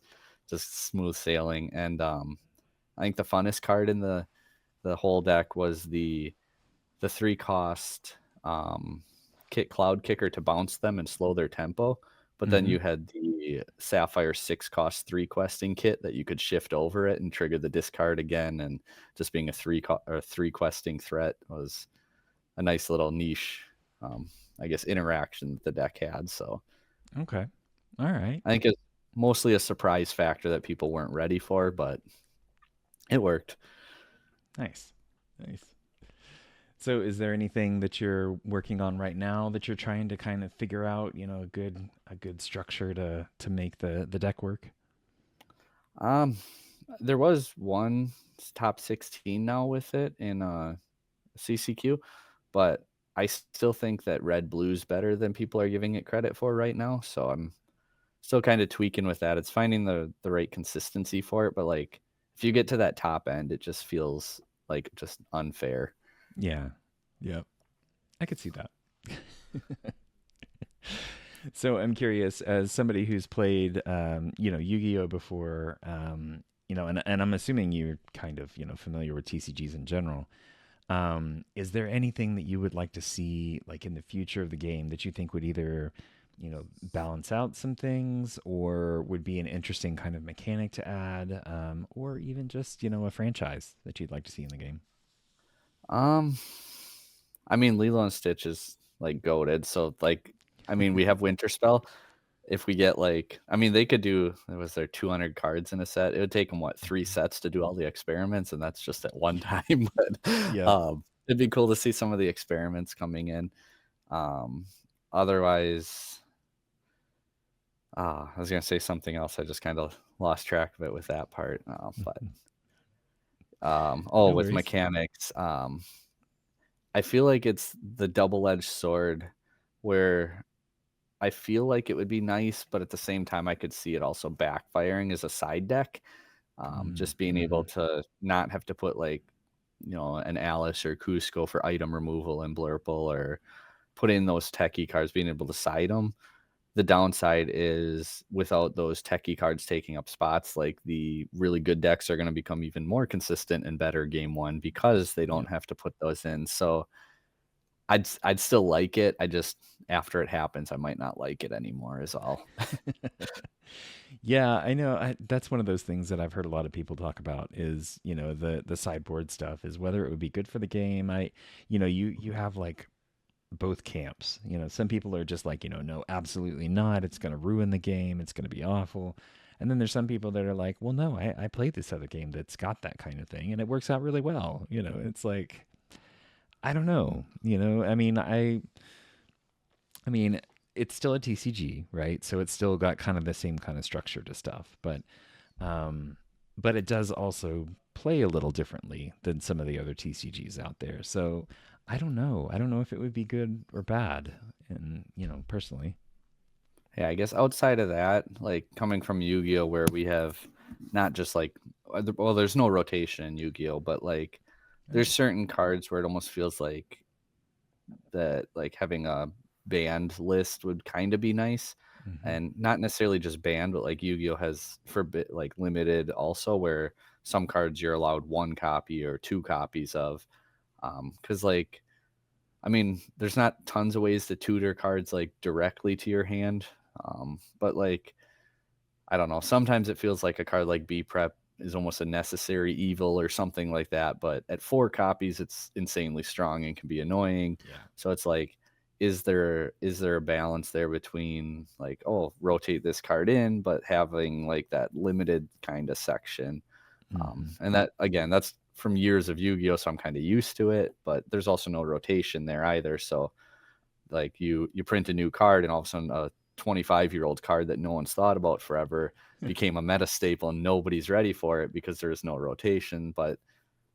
just smooth sailing. And I think the funnest card in the whole deck was the 3 cost kit Cloud Kicker to bounce them and slow their tempo. But then Mm-hmm. you had the Sapphire 6 cost 3 questing kit that you could shift over it and trigger the discard again. And just being a 3 questing threat was a nice little niche, I guess, interaction that the deck had. So Okay. All right. I think it's mostly a surprise factor that people weren't ready for, but it worked. Nice. Nice. So is there anything that you're working on right now that you're trying to kind of figure out, a good structure to make the deck work? Um, there was one top 16 now with it in CCQ, but I still think that red blue's better than people are giving it credit for right now. So I'm still kind of tweaking with that. It's finding the right consistency for it, but like if you get to that top end, it just feels like just unfair. Yeah. Yep. I could see that. So I'm curious, as somebody who's played, Yu-Gi-Oh before, and I'm assuming you're kind of, familiar with TCGs in general. Is there anything that you would like to see, like in the future of the game, that you think would either, balance out some things, or would be an interesting kind of mechanic to add, or even just, a franchise that you'd like to see in the game? Um, I mean, Lilo and Stitch is like goated. So like, I mean, we have Winter Spell. If we get like, I mean, they could do, was there 200 cards in a set? It would take them what, 3 sets to do all the experiments, and that's just at one time. But Yep. it'd be cool to see some of the experiments coming in. Um, Otherwise, I was gonna say something else. I just kind of lost track of it with that part. But No with worries. mechanics, I feel like it's the double-edged sword where I feel like it would be nice, but at the same time, I could see it also backfiring as a side deck. Just being able Mm-hmm. to not have to put like, an Alice or Cusco for item removal and Blurple, or put in those techie cards, being able to side them. The downside is without those techie cards taking up spots, like the really good decks are going to become even more consistent and better game one because they don't Yep. have to put those in. So I'd still like it. I just, after it happens, I might not like it anymore is all. Yeah, I know. That's one of those things that I've heard a lot of people talk about is, the sideboard stuff is whether it would be good for the game. You have like both camps. Some people are just like, no, absolutely not. It's going to ruin the game. It's going to be awful. And then there's some people that are like, well, no, I played this other game that's got that kind of thing and it works out really well. It's like, I don't know. I mean, it's still a TCG, right? So it's still got kind of the same kind of structure to stuff, um, but it does also play a little differently than some of the other TCGs out there. So I don't know. I don't know if it would be good or bad, and personally. Yeah, I guess outside of that, like coming from Yu-Gi-Oh, where we have not just like, well, there's no rotation in Yu-Gi-Oh, but like there's Oh. certain cards where it almost feels like that, like having a banned list would kind of be nice, Hmm. and not necessarily just banned, but like Yu-Gi-Oh has forbid, like limited also, where some cards you're allowed 1 copy or 2 copies of, because like, I mean, there's not tons of ways to tutor cards like directly to your hand, but like, I don't know. Sometimes it feels like a card like B Prep is almost a necessary evil or something like that. But at 4 copies, it's insanely strong and can be annoying. Yeah. So it's like, is there a balance there between like, oh, rotate this card in, but having like that limited kind of section, Hmm. and that again, that's from years of Yu-Gi-Oh, so I'm kind of used to it. But there's also no rotation there either, so Like you print a new card, and all of a sudden a 25-year-old card that no one's thought about forever became a meta staple, and nobody's ready for it because there's no rotation. But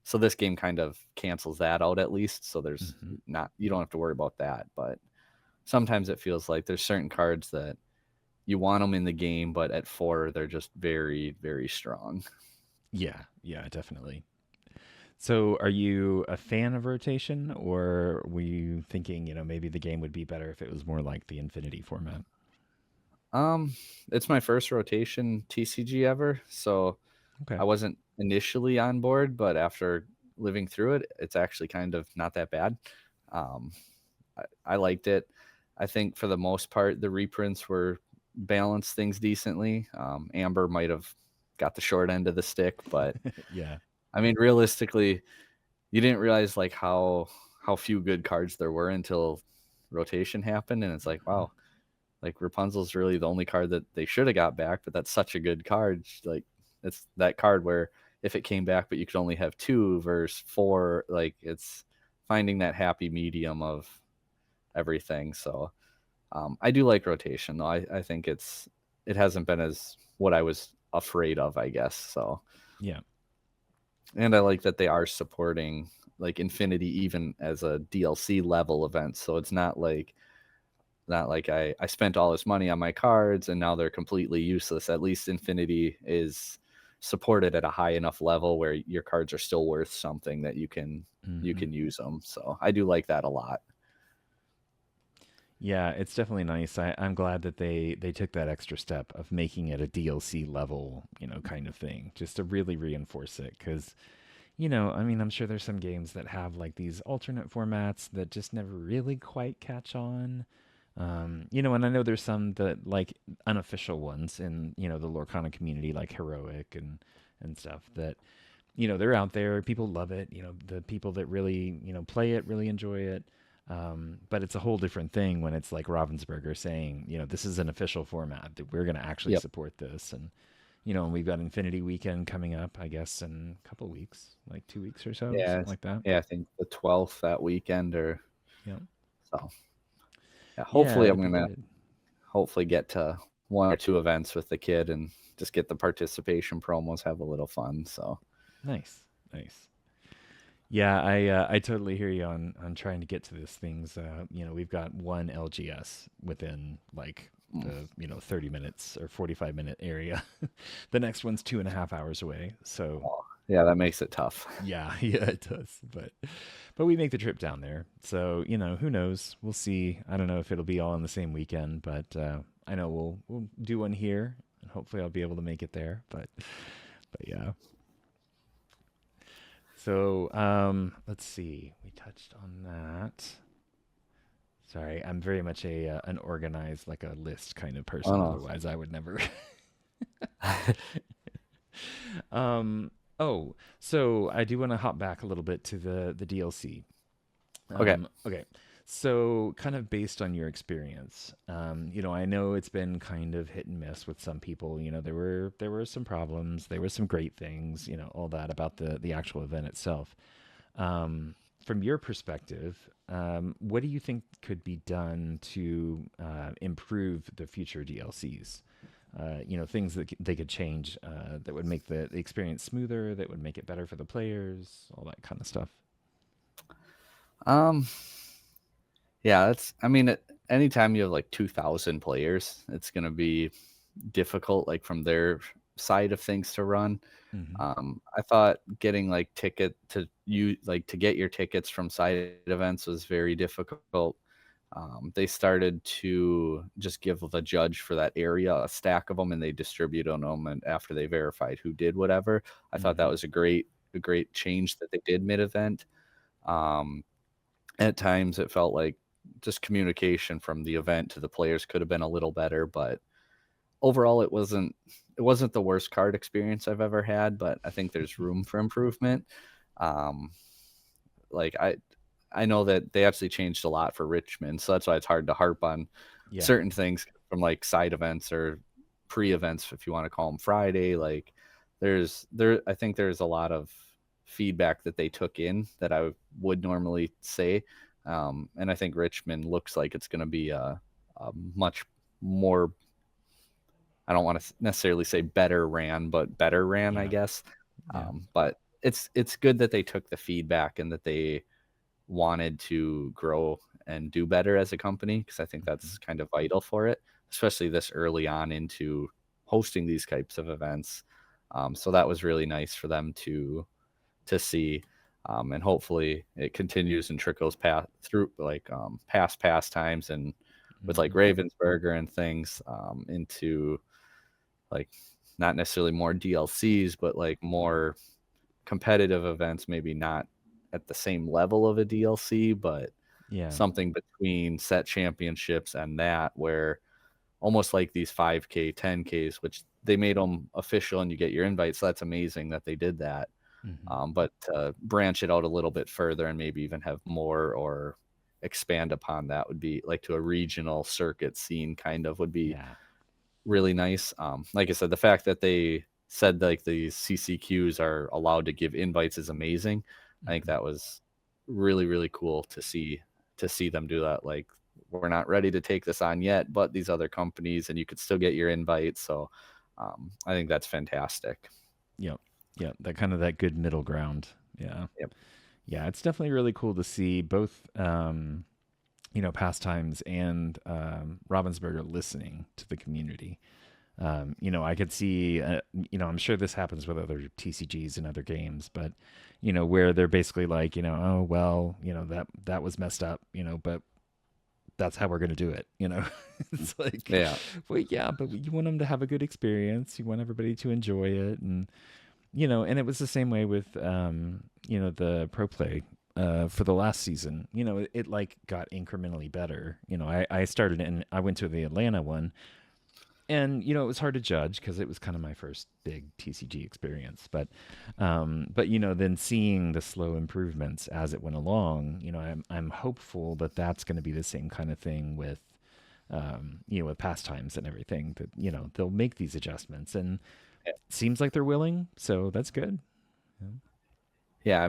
so this game kind of cancels that out at least. So there's Hmm. not, you don't have to worry about that. But sometimes it feels like there's certain cards that you want them in the game, but at 4 they're just very, very strong. Yeah, yeah, definitely. So, are you a fan of rotation, or were you thinking, maybe the game would be better if it was more like the Infinity format? Um, it's my first rotation TCG ever, so Okay. I wasn't initially on board, but after living through it, it's actually kind of not that bad. Um, I liked it. I think for the most part, the reprints were balanced things decently. Amber might have got the short end of the stick, but Yeah. I mean, realistically, you didn't realize like how few good cards there were until rotation happened, and it's like, Mhm. wow, like Rapunzel's really the only card that they should have got back, but that's such a good card. Like it's that card where if it came back, but you could only have 2 versus 4, like it's finding that happy medium of everything. So I do like rotation though. I think it hasn't been as what I was afraid of, I guess. So Yeah. and I like that they are supporting like Infinity even as a DLC level event. So it's not like I spent all this money on my cards and now they're completely useless. At least Infinity is supported at a high enough level where your cards are still worth something that you Hmm. can use them. So I do like that a lot. Yeah, it's definitely nice. I'm glad that they took that extra step of making it a DLC level, kind of thing, just to really reinforce it. Because, I mean, I'm sure there's some games that have like these alternate formats that just never really quite catch on. And I know there's some that like unofficial ones in, the Lorcana community, like Heroic and stuff that, they're out there. People love it. The people that really, play it really enjoy it. But it's a whole different thing when it's like Ravensburger saying, this is an official format that we're going to actually Yep. support this. And we've got Infinity Weekend coming up, I guess, in a couple weeks, like 2 weeks or so, Yeah. something like that. Yeah, I think the 12th that weekend or Yeah. so. Yeah, Yeah, hopefully it'll I'm be gonna good. hopefully get to 1 or 2 events with the kid and just get the participation promos, have a little fun. So Nice. Nice. Yeah, I totally hear you on trying to get to these things. We've got one LGS within like mm, the 30 minutes or 45-minute area. The next one's 2.5 hours away. So yeah, that makes it tough. yeah, yeah, it does. But we make the trip down there. So who knows? We'll see. I don't know if it'll be all on the same weekend, but I know we'll do one here, and hopefully I'll be able to make it there. But yeah. So let's see. We touched on that. Sorry, I'm very much a an organized, like a list kind of Oh person. no. Otherwise, I would never. um. Oh, so I do want to hop back a little bit to the DLC. Okay. Okay. So, kind of based on your experience, I know it's been kind of hit and miss with some people. There were some problems, there were some great things, all that about the actual event itself. From your perspective, what do you think could be done to improve the future DLCs? Things that they could change that would make the experience smoother, that would make it better for the players, all that kind of stuff. Um yeah, that's I mean anytime you have like 2,000 players, it's going to be difficult like from their side of things to run. Hmm. I thought getting like ticket to you like to get your tickets from side events was very difficult. They started to just give the judge for that area a stack of them, and they distribute on them, and after they verified who did whatever. I thought that Hmm. was a great change that they did mid event. Um, at times, it felt like just communication from the event to the players could have been a little better, but overall it wasn't the worst card experience I've ever had, but I think there's room for improvement. Um, like I know that they actually changed a lot for Richmond, so that's why it's hard to harp on Yeah. certain things from like side events or pre-events, if you want to call them Friday. Like I think there's a lot of feedback that they took in that I would normally say. And I think Richmond looks like it's going to be a much more, I don't want to necessarily say better ran, but better ran, I Yeah. guess. Yeah. But it's good that they took the feedback and that they wanted to grow and do better as a company, because I think Hmm. that's kind of vital for it, especially this early on into hosting these types of events. So that was really nice for them to see, and hopefully it continues and trickles past through like past pastimes and with like Hmm. Ravensburger and things, into like not necessarily more DLCs, but like more competitive events, maybe not at the same level of a DLC, but Yeah. something between set championships and that, where almost like these 5K, 10Ks, which they made them official and you get your invites. So that's amazing that they did that. Hmm. But to branch it out a little bit further and maybe even have more or expand upon that would be like to a regional circuit scene kind of would be Yeah. really nice. Like I said, the fact that they said like the CCQs are allowed to give invites is amazing. I think Hmm. that was really, really cool to see them do that. Like, we're not ready to take this on yet, but these other companies, and you could still get your invite. So I think that's fantastic. Yep. Yep. That kind of that good middle ground. Yeah. Yep. Yeah. It's definitely really cool to see both, pastimes and Ravensburger listening to the community. I could see, I'm sure this happens with other TCGs and other games, but, where they're basically like, oh, well, that was messed up, but that's how we're going to do it. It's like, Yeah. well, yeah, but you want them to have a good experience. You want everybody to enjoy it. And it was the same way with, the pro play. For the last season, it like got incrementally better. I started and I went to the Atlanta one, and it was hard to judge because it was kind of my first big TCG experience. But then seeing the slow improvements as it went along, I'm hopeful that that's going to be the same kind of thing with with pastimes and everything, that they'll make these adjustments, and seems like they're willing, so that's good. Yeah. Yeah.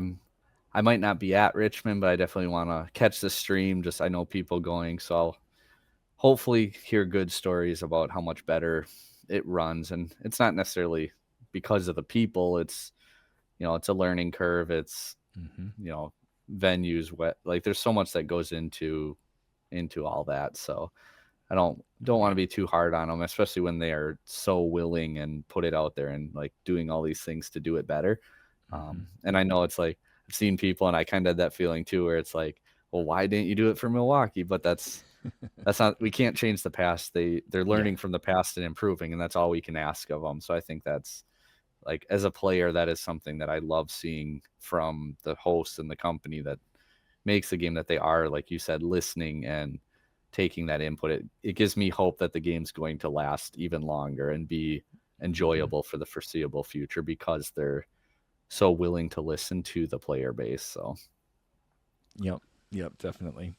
I might not be at Richmond, but I definitely want to catch the stream. Just I know people going, so I'll hopefully hear good stories about how much better it runs. And it's not necessarily because of the people. It's, it's a learning curve. It's, Mm-hmm. you know, venues, wet, like there's so much that goes into all that. So I don't Oh want to yeah. be too hard on them, especially when they are so willing and put it out there and like doing all these things to do it better. Mm-hmm. And I know it's like I've seen people, and I kind of had that feeling too, where it's like, well, why didn't you do it for Milwaukee? But that's not, we can't change the past. They're Yeah. learning from the past and improving, and that's all we can ask of them. So I think that's like, as a player, that is something that I love seeing from the host and the company that makes the game, that they are, like you said, listening and taking that input. It gives me hope that the game's going to last even longer and be Mm-hmm. enjoyable for the foreseeable future, because they're so willing to listen to the player base. So Yep. Yep. Definitely.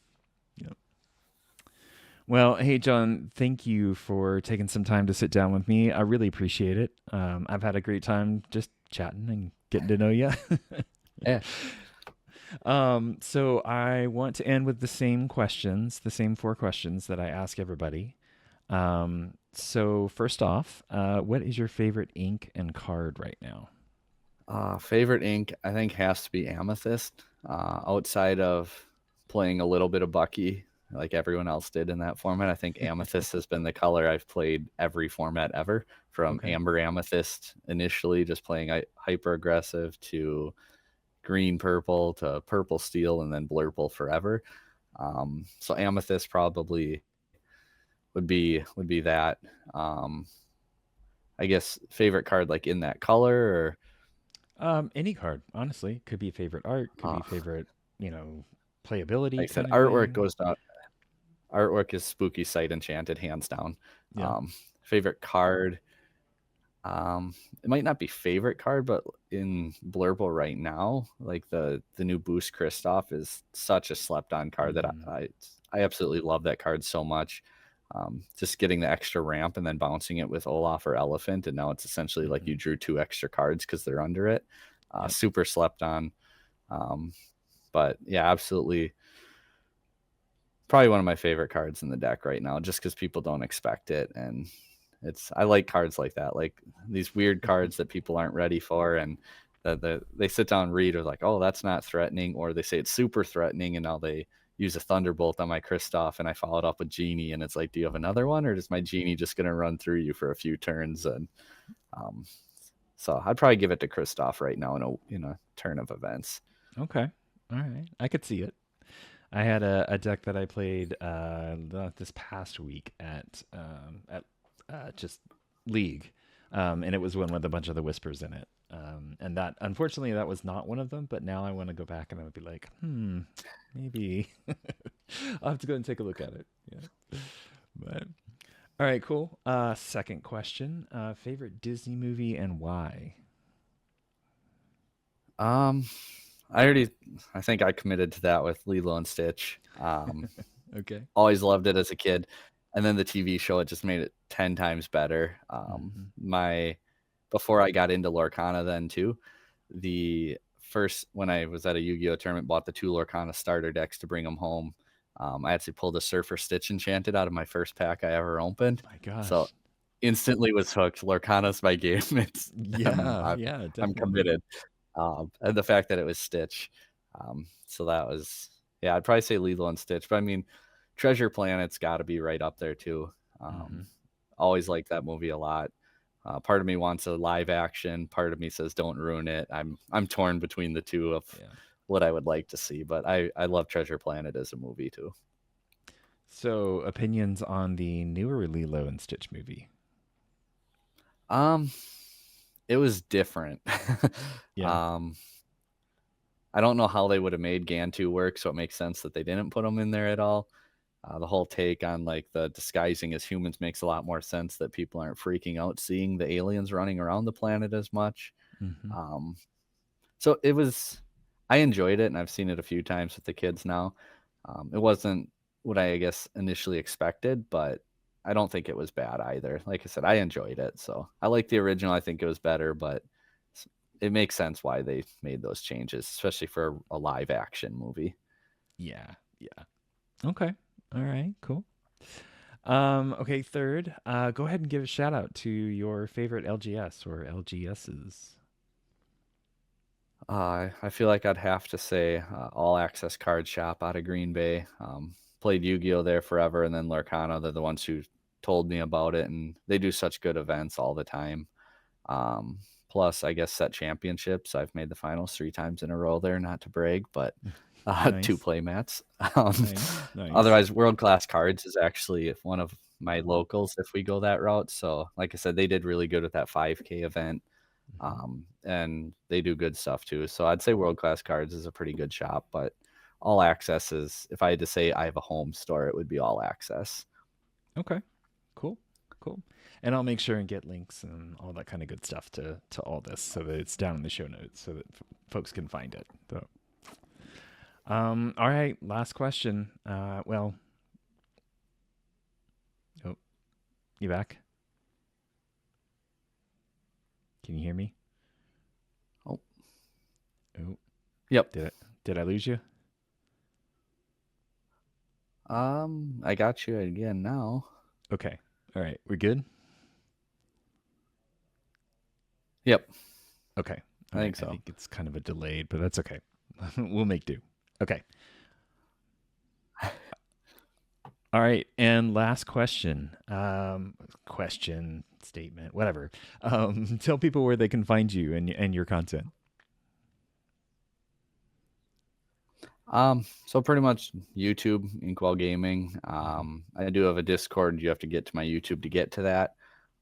Yep. Well, hey, John, thank you for taking some time to sit down with me. I really appreciate it. I've had a great time just chatting and getting to know you. yeah. So I want to end with the same questions, the same four questions that I ask everybody. So first off, what is your favorite ink and card right now? Favorite ink, I think, has to be Amethyst. Outside of playing a little bit of Bucky, like everyone else did in that format, I think Amethyst has been the color I've played every format ever, from Okay. Amber Amethyst initially, just playing hyper aggressive, to green purple, to purple steel, and then blurple forever. So Amethyst probably would be that. Um, I guess favorite card like in that color, Any card, honestly, could be favorite art, could or be favorite, you know, like playability I said, kind of artwork thing. goes down. Artwork is Spooky Sight Enchanted, hands down. Yeah. Favorite card, it might not be favorite card, but in Blurble right now, like the new Boost Kristoff is such a slept on card that Mm, I absolutely love that card so much. Just getting the extra ramp and then bouncing it with Olaf or Elephant, and now it's essentially like mm-hmm. you drew two extra cards because they're under it. Yep. Super slept on. Um, but yeah, absolutely probably one of my favorite cards in the deck right now, just because people don't expect it, and I like cards like that, like these weird cards that people aren't ready for, and they sit down and read, or like, oh, that's not threatening, or they say it's super threatening, and now they use a Thunderbolt on my Kristoff, and I followed up with Genie, and it's like, do you have another one, or is my Genie just gonna run through you for a few turns? And um, so I'd probably give it to Kristoff right now in a turn of events. Okay. All right. I could see it. I had a deck that I played this past week at just League, and it was one with a bunch of the whispers in it. And that, unfortunately, that was not one of them. But now I want to go back and I would be like, maybe I'll have to go and take a look at it. Yeah. But all right, cool. Second question: favorite Disney movie and why? Um, I think I committed to that with Lilo and Stitch. Okay. Always loved it as a kid, and then the TV show, it just made it 10 times better. My Before I got into Lorcana, then too, the first when I was at a Yu-Gi-Oh tournament, bought the 2 Lorcana starter decks to bring them home. I actually pulled a Surfer Stitch Enchanted out of my first pack I ever opened, My so gosh. instantly was hooked. Lorcana's my game. It's Yeah. Yeah. I'm Definitely. committed. And the fact that it was Stitch, so that was, yeah, I'd probably say Lilo and Stitch, but I mean, Treasure Planet's got to be right up there too. Hmm. Always liked that movie a lot. Part of me wants a live action. Part of me says don't ruin it. I'm torn between the two of Yeah. what I would like to see, but I love Treasure Planet as a movie too. So, opinions on the newer Lilo and Stitch movie? Um, it was different. Yeah. um, I don't know how they would have made Gantu work, so it makes sense that they didn't put him in there at all. The whole take on like the disguising as humans makes a lot more sense, that people aren't freaking out seeing the aliens running around the planet as much. Hmm. Um, so I enjoyed it, and I've seen it a few times with the kids now. It wasn't what I guess initially expected, but I don't think it was bad either. Like I said, I enjoyed it. So I like the original. I think it was better, but it makes sense why they made those changes, especially for a live action movie. Yeah. Yeah. Okay. All right. Cool. Okay. Third, go ahead and give a shout out to your favorite LGS or LGSs. I feel like I'd have to say All Access Card Shop out of Green Bay. Played Yu-Gi-Oh there forever, and then Lorcana. They're the ones who told me about it, and they do such good events all the time. Um, Plus, I guess set championships. I've made the finals 3 times in a row there, not to brag, but two Nice. play mats. Um, Nice. Nice. Otherwise, World Class Cards is actually one of my locals if we go that route. So, like I said, they did really good with that 5K event, Hmm. and they do good stuff too. So I'd say World Class Cards is a pretty good shop, but All Access is, if I had to say I have a home store, it would be All Access. Okay. Cool. Cool. And I'll make sure and get links and all that kind of good stuff to all this so that it's down in the show notes so that folks can find it. So, all right. Last question. Well, oh, you back? Can you hear me? Oh, Oh, yep. did I lose you? I got you again now. Okay. All right. We're good. Yep, Okay. I All right. think I so. think it's kind of a delayed, but that's okay. We'll make do. Okay. All right. And last question. Question, statement, whatever. Tell people where they can find you and your content. So pretty much YouTube, Inkwell Gaming. Hmm. I do have a Discord. You have to get to my YouTube to get to that.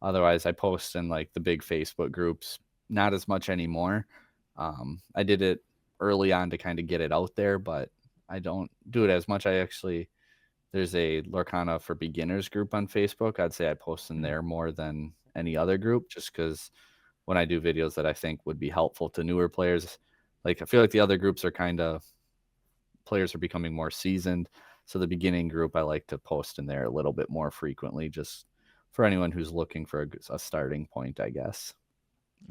Otherwise, I post in like the big Facebook groups. Not as much anymore. I did it early on to kind of get it out there, but I don't do it as much. There's a Lorcana for Beginners group on Facebook. I'd say I post in there more than any other group, just because when I do videos that I think would be helpful to newer players, like I feel like the other groups are kind of, players are becoming more seasoned. So the beginning group, I like to post in there a little bit more frequently, just for anyone who's looking for a starting point, I guess.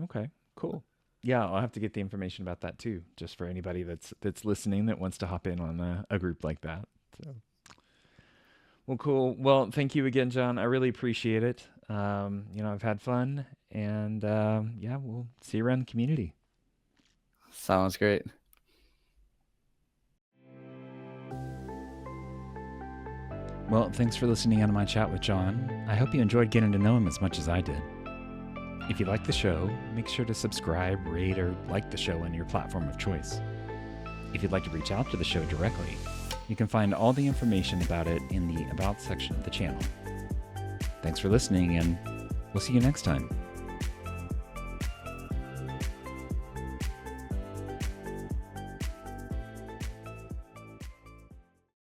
Okay. Cool. Yeah, I'll have to get the information about that too, just for anybody that's listening that wants to hop in on a group like that. So, Well, cool. Well, thank you again, John. I really appreciate it. I've had fun, and yeah, we'll see you around the community. Sounds great. Well, thanks for listening in on my chat with John. I hope you enjoyed getting to know him as much as I did. If you like the show, make sure to subscribe, rate, or like the show on your platform of choice. If you'd like to reach out to the show directly, you can find all the information about it in the About section of the channel. Thanks for listening, and we'll see you next time.